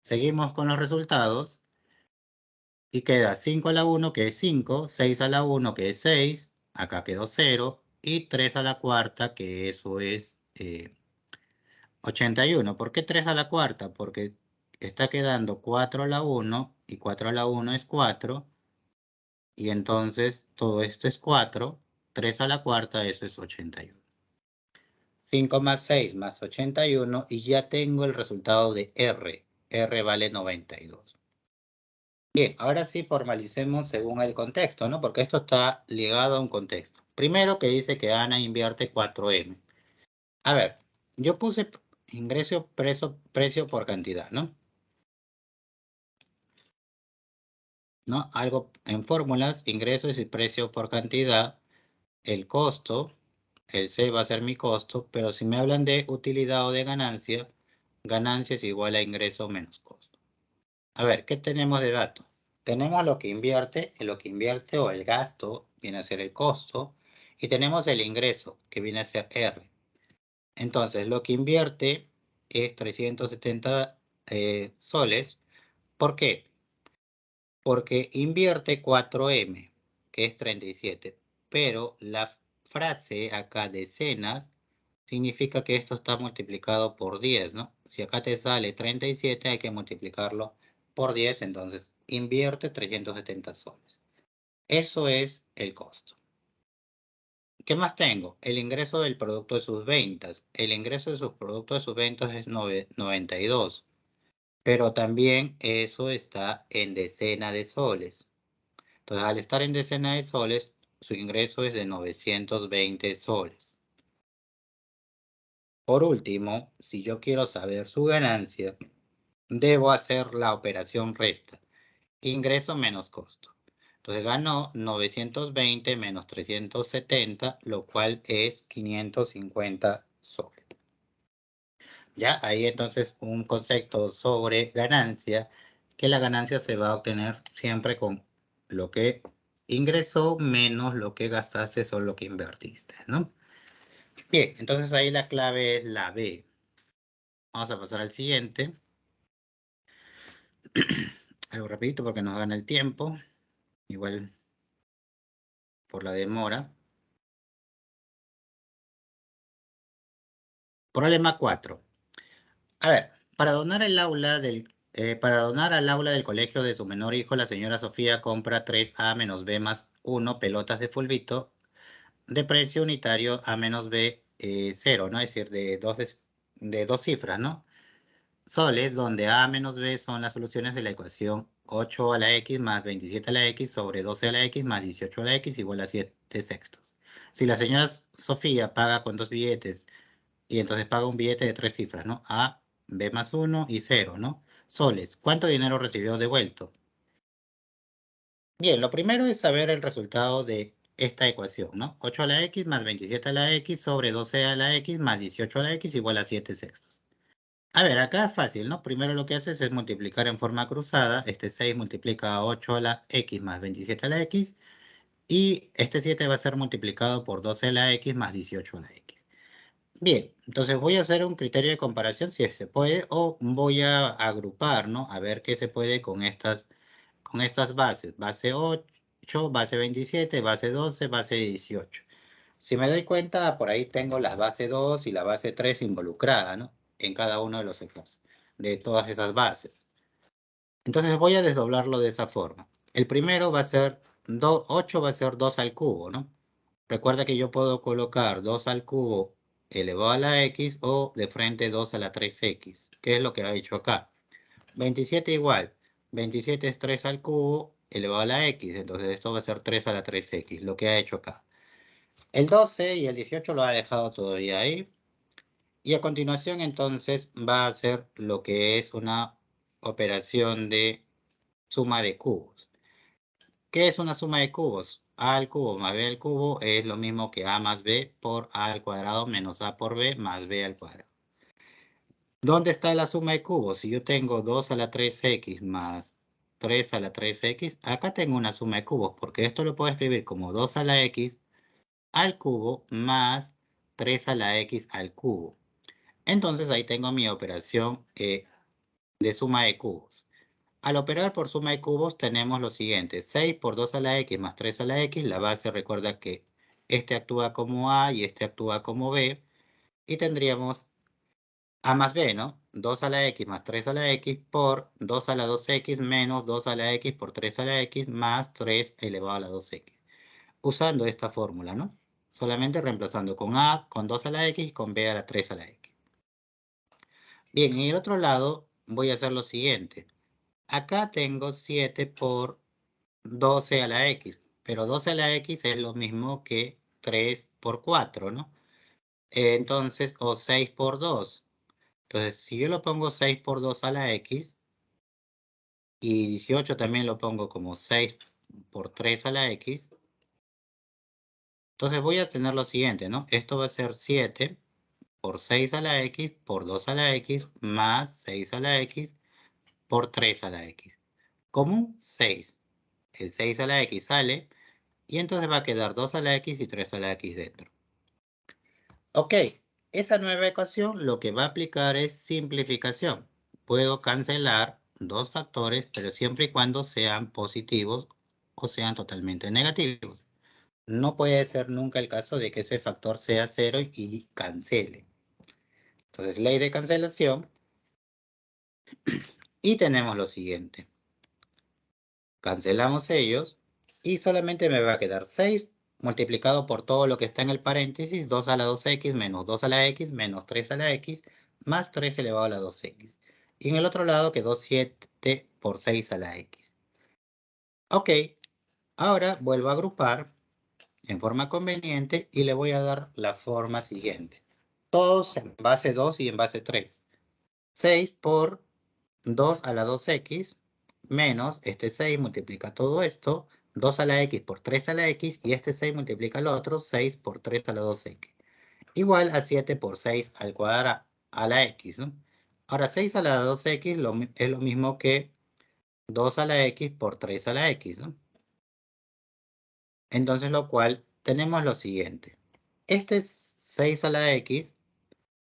Seguimos con los resultados. Y queda 5 a la 1, que es 5, 6 a la 1, que es 6, acá quedó 0, y 3 a la cuarta, que eso es 81. ¿Por qué 3 a la cuarta? Porque está quedando 4 a la 1, y 4 a la 1 es 4, y entonces todo esto es 4, 3 a la cuarta, eso es 81. 5 más 6 más 81, y ya tengo el resultado de R. R vale 92. Bien, ahora sí formalicemos según el contexto, ¿no? Porque esto está ligado a un contexto. Primero que dice que Ana invierte 4M. A ver, yo puse ingreso, precio por cantidad, ¿no? ¿No? Algo en fórmulas, ingresos y precio por cantidad, el costo, el C va a ser mi costo, pero si me hablan de utilidad o de ganancia, ganancia es igual a ingreso menos costo. A ver, ¿qué tenemos de dato? Tenemos lo que invierte o el gasto viene a ser el costo, y tenemos el ingreso, que viene a ser R. Entonces, lo que invierte es 370 soles. ¿Por qué? Porque invierte 4M, que es 37, pero la frase acá, decenas, significa que esto está multiplicado por 10, ¿no? Si acá te sale 37, hay que multiplicarlo por 10, entonces invierte 370 soles. Eso es el costo. ¿Qué más tengo? El ingreso del producto de sus ventas. El ingreso de sus productos de sus ventas es 92, pero también eso está en decena de soles. Entonces, al estar en decena de soles, su ingreso es de 920 soles. Por último, si yo quiero saber su ganancia, debo hacer la operación resta. Ingreso menos costo. Entonces ganó 920 menos 370, lo cual es 550 soles. Ya, ahí entonces un concepto sobre ganancia, que la ganancia se va a obtener siempre con lo que ingresó menos lo que gastaste o lo que invertiste, ¿no? Bien, entonces ahí la clave es la B. Vamos a pasar al siguiente. Algo rapidito porque nos gana el tiempo. Igual por la demora. Problema 4. A ver, para donar al aula del colegio de su menor hijo, la señora Sofía compra 3A menos B más 1 pelotas de fulbito de precio unitario A menos B 0, ¿no? Es decir, de dos cifras, ¿no? Soles, donde A menos B son las soluciones de la ecuación 8 a la X más 27 a la X sobre 12 a la X más 18 a la X igual a 7 sextos. Si la señora Sofía paga con dos billetes, y entonces paga un billete de tres cifras, ¿no? A, B más 1 y 0, ¿no? Soles. ¿Cuánto dinero recibió devuelto? Bien, lo primero es saber el resultado de esta ecuación, ¿no? 8 a la X más 27 a la X sobre 12 a la X más 18 a la X igual a 7 sextos. A ver, acá es fácil, ¿no? Primero lo que haces es multiplicar en forma cruzada. Este 6 multiplica 8 a la x más 27 a la x. Y este 7 va a ser multiplicado por 12 a la x más 18 a la x. Bien, entonces voy a hacer un criterio de comparación si se puede o voy a agrupar, ¿no? A ver qué se puede con estas bases. Base 8, base 27, base 12, base 18. Si me doy cuenta, por ahí tengo la base 2 y la base 3 involucrada, ¿no? En cada uno de los ejemplos de todas esas bases. Entonces voy a desdoblarlo de esa forma. El primero va a ser 8 va a ser 2 al cubo, ¿no? Recuerda que yo puedo colocar 2 al cubo elevado a la x o de frente 2 a la 3x, que es lo que ha hecho acá. 27 igual, 27 es 3 al cubo elevado a la x, entonces esto va a ser 3 a la 3x, lo que ha hecho acá. El 12 y el 18 lo ha dejado todavía ahí. Y a continuación entonces va a ser lo que es una operación de suma de cubos. ¿Qué es una suma de cubos? A al cubo más b al cubo es lo mismo que a más b por a al cuadrado menos a por b más b al cuadrado. ¿Dónde está la suma de cubos? Si yo tengo 2 a la 3x más 3 a la 3x, acá tengo una suma de cubos, porque esto lo puedo escribir como 2 a la x al cubo más 3 a la x al cubo. Entonces ahí tengo mi operación de suma de cubos. Al operar por suma de cubos tenemos lo siguiente. 6 por 2 a la x más 3 a la x. La base recuerda que este actúa como a y este actúa como b. Y tendríamos a más b, ¿no? 2 a la x más 3 a la x por 2 a la 2x menos 2 a la x por 3 a la x más 3 elevado a la 2x. Usando esta fórmula, ¿no? Solamente reemplazando con a, con 2 a la x y con b a la 3 a la x. Bien, en el otro lado voy a hacer lo siguiente. Acá tengo 7 por 12 a la x, pero 12 a la x es lo mismo que 3 por 4, ¿no? Entonces, o 6 por 2. Entonces, si yo lo pongo 6 por 2 a la x, y 18 también lo pongo como 6 por 3 a la x, entonces voy a tener lo siguiente, ¿no? Esto va a ser 7 por 6 a la x por 2 a la x más 6 a la x por 3 a la x. Común, 6. El 6 a la x sale y entonces va a quedar 2 a la x y 3 a la x dentro. Ok, esa nueva ecuación lo que va a aplicar es simplificación. Puedo cancelar dos factores, pero siempre y cuando sean positivos o sean totalmente negativos. No puede ser nunca el caso de que ese factor sea 0 y cancele. Entonces, ley de cancelación. Y tenemos lo siguiente. Cancelamos ellos y solamente me va a quedar 6 multiplicado por todo lo que está en el paréntesis, 2 a la 2x menos 2 a la x menos 3 a la x más 3 elevado a la 2x. Y en el otro lado quedó 7 por 6 a la x. Ok, ahora vuelvo a agrupar en forma conveniente y le voy a dar la forma siguiente. Todos en base 2 y en base 3. 6 por 2 a la 2x menos este 6 multiplica todo esto, 2 a la x por 3 a la x y este 6 multiplica el otro, 6 por 3 a la 2x. Igual a 7 por 6 al cuadrado a la x, ¿no? Ahora 6 a la 2x es lo mismo que 2 a la x por 3 a la x, ¿no? Entonces lo cual tenemos lo siguiente. Este 6 a la x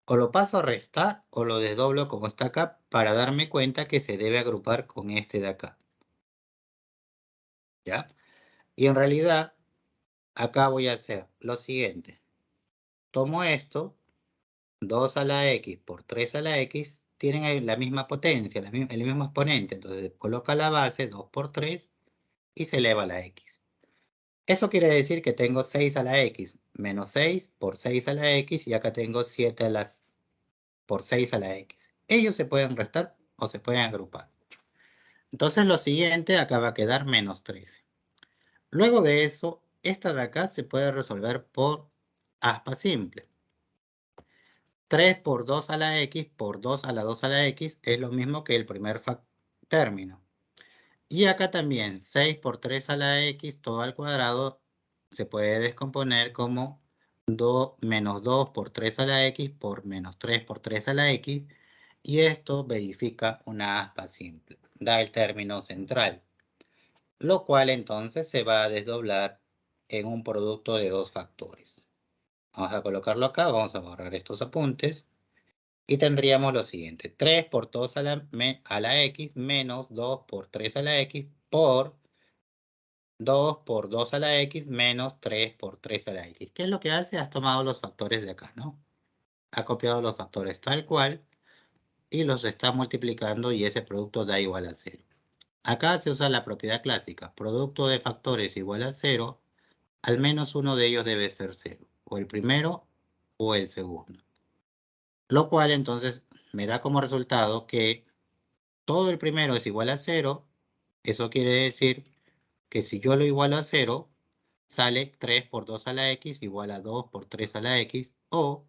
o lo paso a restar o lo desdoblo como está acá para darme cuenta que se debe agrupar con este de acá. ¿Ya? Y en realidad, acá voy a hacer lo siguiente. Tomo esto, 2 a la x por 3 a la x, tienen la misma potencia, el mismo exponente. Entonces, coloca la base, 2 por 3, y se eleva a la x. Eso quiere decir que tengo 6 a la x, menos 6 por 6 a la x, y acá tengo 7 por 6 a la x. Ellos se pueden restar o se pueden agrupar. Entonces, lo siguiente, acá va a quedar menos 13. Luego de eso, esta de acá se puede resolver por aspa simple. 3 por 2 a la x por 2 a la 2 a la x es lo mismo que el primer término. Y acá también 6 por 3 a la x todo al cuadrado se puede descomponer como menos 2 por 3 a la x por menos 3 por 3 a la x. Y esto verifica una aspa simple, da el término central, lo cual entonces se va a desdoblar en un producto de dos factores. Vamos a colocarlo acá, vamos a borrar estos apuntes. Y tendríamos lo siguiente, 3 por 2 a la x menos 2 por 3 a la x por 2 por 2 a la x menos 3 por 3 a la x. ¿Qué es lo que hace? Has tomado los factores de acá, ¿no? Ha copiado los factores tal cual y los está multiplicando y ese producto da igual a 0. Acá se usa la propiedad clásica, producto de factores igual a 0, al menos uno de ellos debe ser 0, o el primero o el segundo. Lo cual entonces me da como resultado que todo el primero es igual a 0. Eso quiere decir que si yo lo igualo a 0, sale 3 por 2 a la x igual a 2 por 3 a la x, o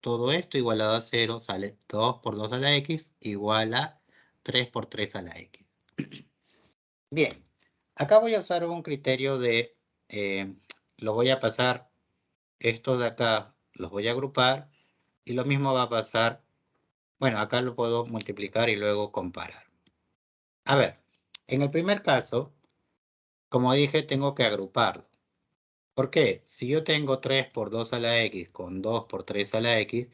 todo esto igualado a 0 sale 2 por 2 a la x igual a 3 por 3 a la x. Bien, acá voy a usar un criterio de, lo voy a pasar, estos de acá los voy a agrupar, y lo mismo va a pasar, bueno, acá lo puedo multiplicar y luego comparar. A ver, en el primer caso, como dije, tengo que agruparlo. ¿Por qué? Si yo tengo 3 por 2 a la x con 2 por 3 a la x,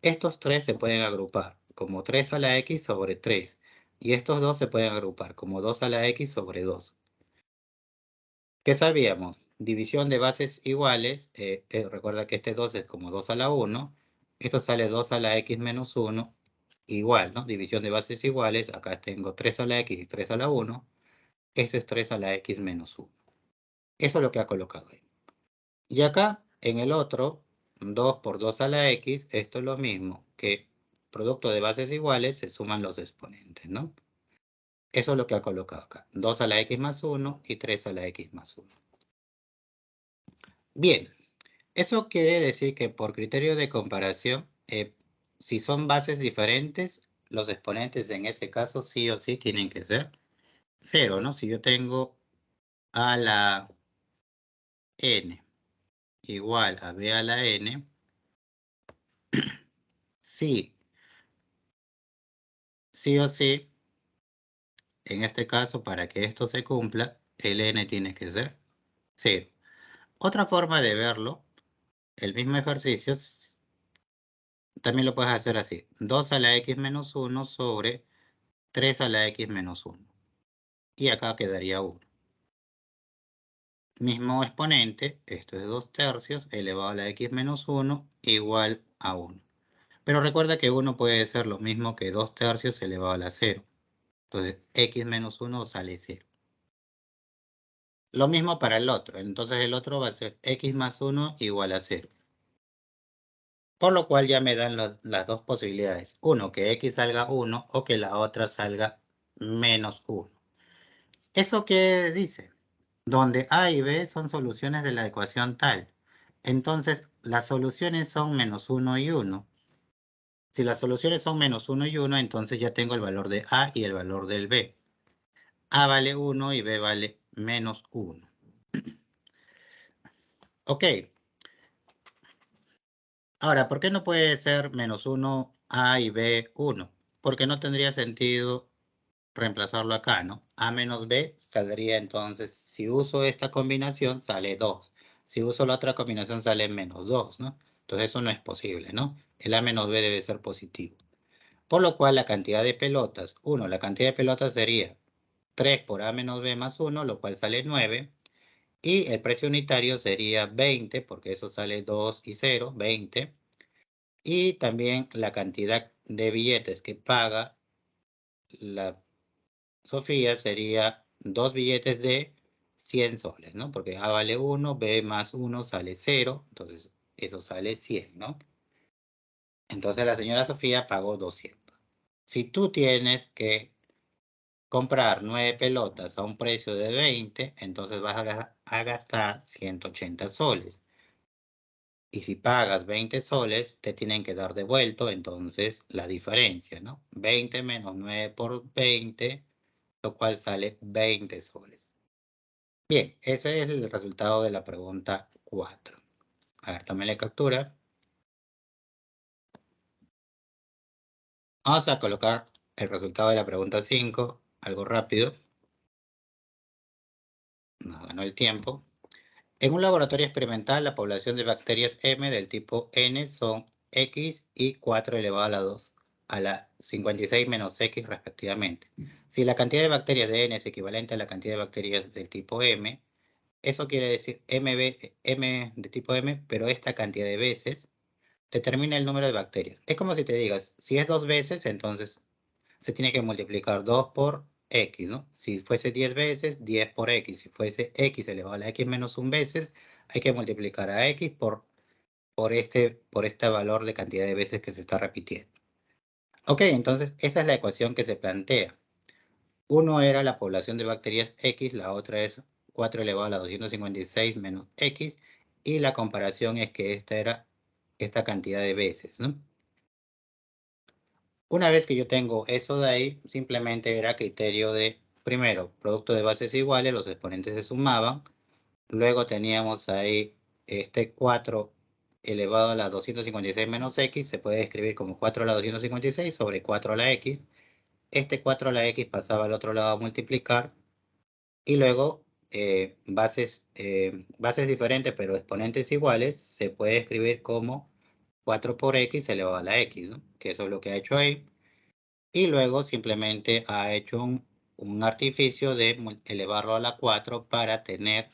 estos 3 se pueden agrupar como 3 a la x sobre 3. Y estos 2 se pueden agrupar como 2 a la x sobre 2. ¿Qué sabíamos? División de bases iguales. Recuerda que este 2 es como 2 a la 1. Esto sale 2 a la x menos 1. Igual, ¿no? División de bases iguales. Acá tengo 3 a la x y 3 a la 1. Esto es 3 a la x menos 1. Eso es lo que ha colocado ahí. Y acá, en el otro, 2 por 2 a la x, esto es lo mismo que producto de bases iguales, se suman los exponentes, ¿no? Eso es lo que ha colocado acá. 2 a la x más 1 y 3 a la x más 1. Bien, eso quiere decir que por criterio de comparación, si son bases diferentes, los exponentes en este caso sí o sí tienen que ser 0, ¿no? Si yo tengo a la n igual a b a la n, sí o sí, en este caso, para que esto se cumpla, el n tiene que ser 0. Otra forma de verlo, el mismo ejercicio, también lo puedes hacer así. 2 a la x menos 1 sobre 3 a la x menos 1. Y acá quedaría 1. Mismo exponente, esto es 2 tercios elevado a la x menos 1 igual a 1. Pero recuerda que 1 puede ser lo mismo que 2 tercios elevado a la 0. Entonces, x menos 1 sale 0. Lo mismo para el otro. Entonces, el otro va a ser x más 1 igual a 0. Por lo cual ya me dan las dos posibilidades. Uno, que x salga 1 o que la otra salga menos 1. ¿Eso qué dice? Donde a y b son soluciones de la ecuación tal. Entonces, las soluciones son menos 1 y 1. Si las soluciones son menos 1 y 1, entonces ya tengo el valor de a y el valor del b. A vale 1 y b vale menos 1. Ok. Ahora, ¿por qué no puede ser menos 1 a y b 1? Porque no tendría sentido reemplazarlo acá, ¿no? A menos b saldría entonces, si uso esta combinación, sale 2. Si uso la otra combinación, sale menos 2, ¿no? Entonces eso no es posible, ¿no? El a menos b debe ser positivo. Por lo cual la cantidad de pelotas, la cantidad de pelotas sería 3 por a menos b más 1, lo cual sale 9. Y el precio unitario sería 20, porque eso sale 2 y 0, 20. Y también la cantidad de billetes que paga la Sofía sería 2 billetes de 100 soles, ¿no? Porque A vale 1, B más 1 sale 0, entonces eso sale 100, ¿no? Entonces la señora Sofía pagó 200. Si tú tienes que comprar 9 pelotas a un precio de 20, entonces vas a gastar 180 soles. Y si pagas 20 soles, te tienen que dar devuelto, entonces la diferencia, ¿no? 20 menos 9 por 20, lo cual sale 20 soles. Bien, ese es el resultado de la pregunta 4. A ver, tome la captura. Vamos a colocar el resultado de la pregunta 5, algo rápido. Nos ganó el tiempo. En un laboratorio experimental, la población de bacterias M del tipo N son X y 4 elevado a la 2 a la 56 menos X respectivamente. Si la cantidad de bacterias de N es equivalente a la cantidad de bacterias del tipo M, eso quiere decir M de tipo M, pero esta cantidad de veces determina el número de bacterias. Es como si te digas, si es 2 veces, entonces se tiene que multiplicar 2 por X, ¿no? Si fuese 10 veces, 10 por X. Si fuese X elevado a la X menos 1 veces, hay que multiplicar a X por este valor de cantidad de veces que se está repitiendo. Ok, entonces esa es la ecuación que se plantea. Uno era la población de bacterias X, la otra es 4 elevado a la 256 menos X, y la comparación es que esta era esta cantidad de veces, ¿no? Una vez que yo tengo eso de ahí, simplemente era criterio de, primero, producto de bases iguales, los exponentes se sumaban, luego teníamos ahí este 4 elevado a la 256 menos x, se puede escribir como 4 a la 256 sobre 4 a la x, este 4 a la x pasaba al otro lado a multiplicar, y luego bases diferentes pero exponentes iguales, se puede escribir como 4 por x elevado a la x, ¿no? Que eso es lo que ha hecho ahí. Y luego simplemente ha hecho un artificio de elevarlo a la 4 para tener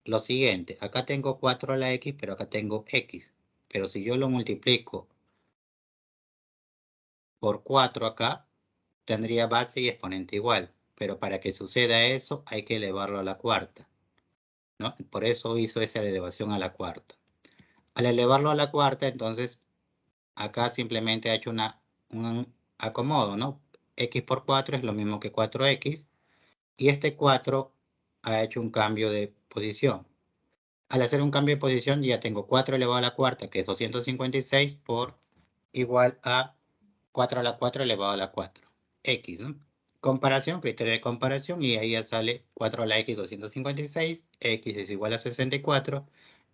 lo siguiente. Acá tengo 4 a la x, pero acá tengo x. Pero si yo lo multiplico por 4 acá, tendría base y exponente igual. Pero para que suceda eso, hay que elevarlo a la cuarta, ¿no? Por eso hizo esa elevación a la cuarta. Al elevarlo a la cuarta, entonces, acá simplemente ha hecho un acomodo, ¿no? X por 4 es lo mismo que 4x. Y este 4 ha hecho un cambio de posición. Al hacer un cambio de posición ya tengo 4 elevado a la cuarta, que es 256, por igual a 4 a la 4 elevado a la 4. X, ¿no? Comparación, criterio de comparación, y ahí ya sale 4 a la x 256, x es igual a 64,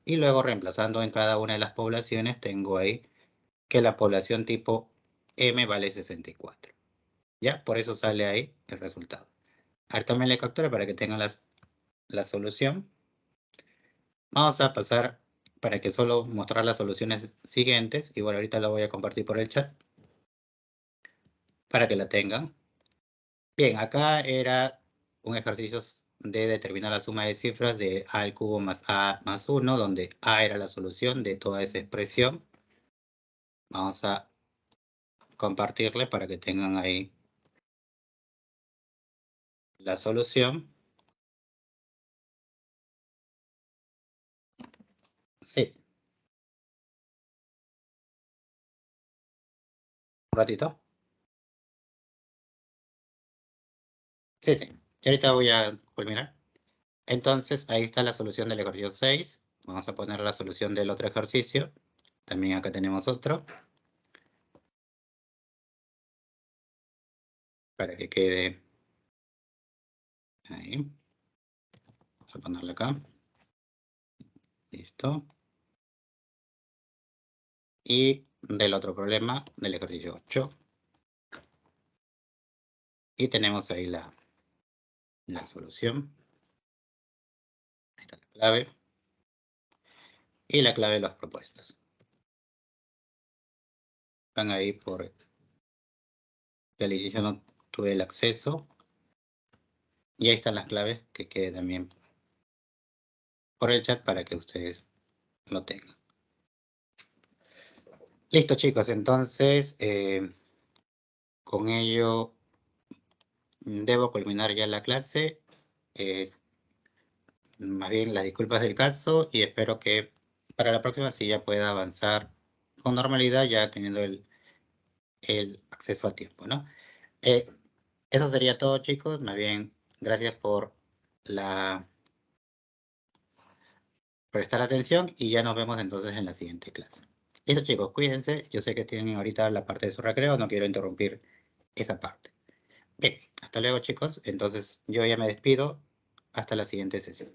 y luego reemplazando en cada una de las poblaciones, tengo ahí que la población tipo M vale 64. ¿Ya? Por eso sale ahí el resultado. Ahora tomen la captura para que tengan la solución. Vamos a pasar para que solo mostrar las soluciones siguientes. Igual ahorita la voy a compartir por el chat para que la tengan. Bien, acá era un ejercicio de determinar la suma de cifras de a al cubo más a más 1, donde a era la solución de toda esa expresión. Vamos a compartirle para que tengan ahí la solución. Sí. Un ratito. Sí, sí. Y ahorita voy a culminar. Entonces, ahí está la solución del ejercicio 6. Vamos a poner la solución del otro ejercicio. También acá tenemos otro. Para que quede ahí. Vamos a ponerlo acá. Listo. Y del otro problema, del ejercicio 8. Y tenemos ahí la solución. Ahí está la clave. Y la clave de las propuestas. Están ahí por... Al inicio no tuve el acceso. Y ahí están las claves que quede también por el chat para que ustedes lo tengan. Listo, chicos. Entonces, con ello debo culminar ya la clase. Más bien las disculpas del caso y espero que para la próxima sí ya pueda avanzar con normalidad, ya teniendo el acceso a tiempo, ¿no? Eso sería todo, chicos. Más bien, gracias por prestar atención y ya nos vemos entonces en la siguiente clase. Listo, chicos, cuídense. Yo sé que tienen ahorita la parte de su recreo, no quiero interrumpir esa parte. Bien, hasta luego, chicos. Entonces, yo ya me despido. Hasta la siguiente sesión.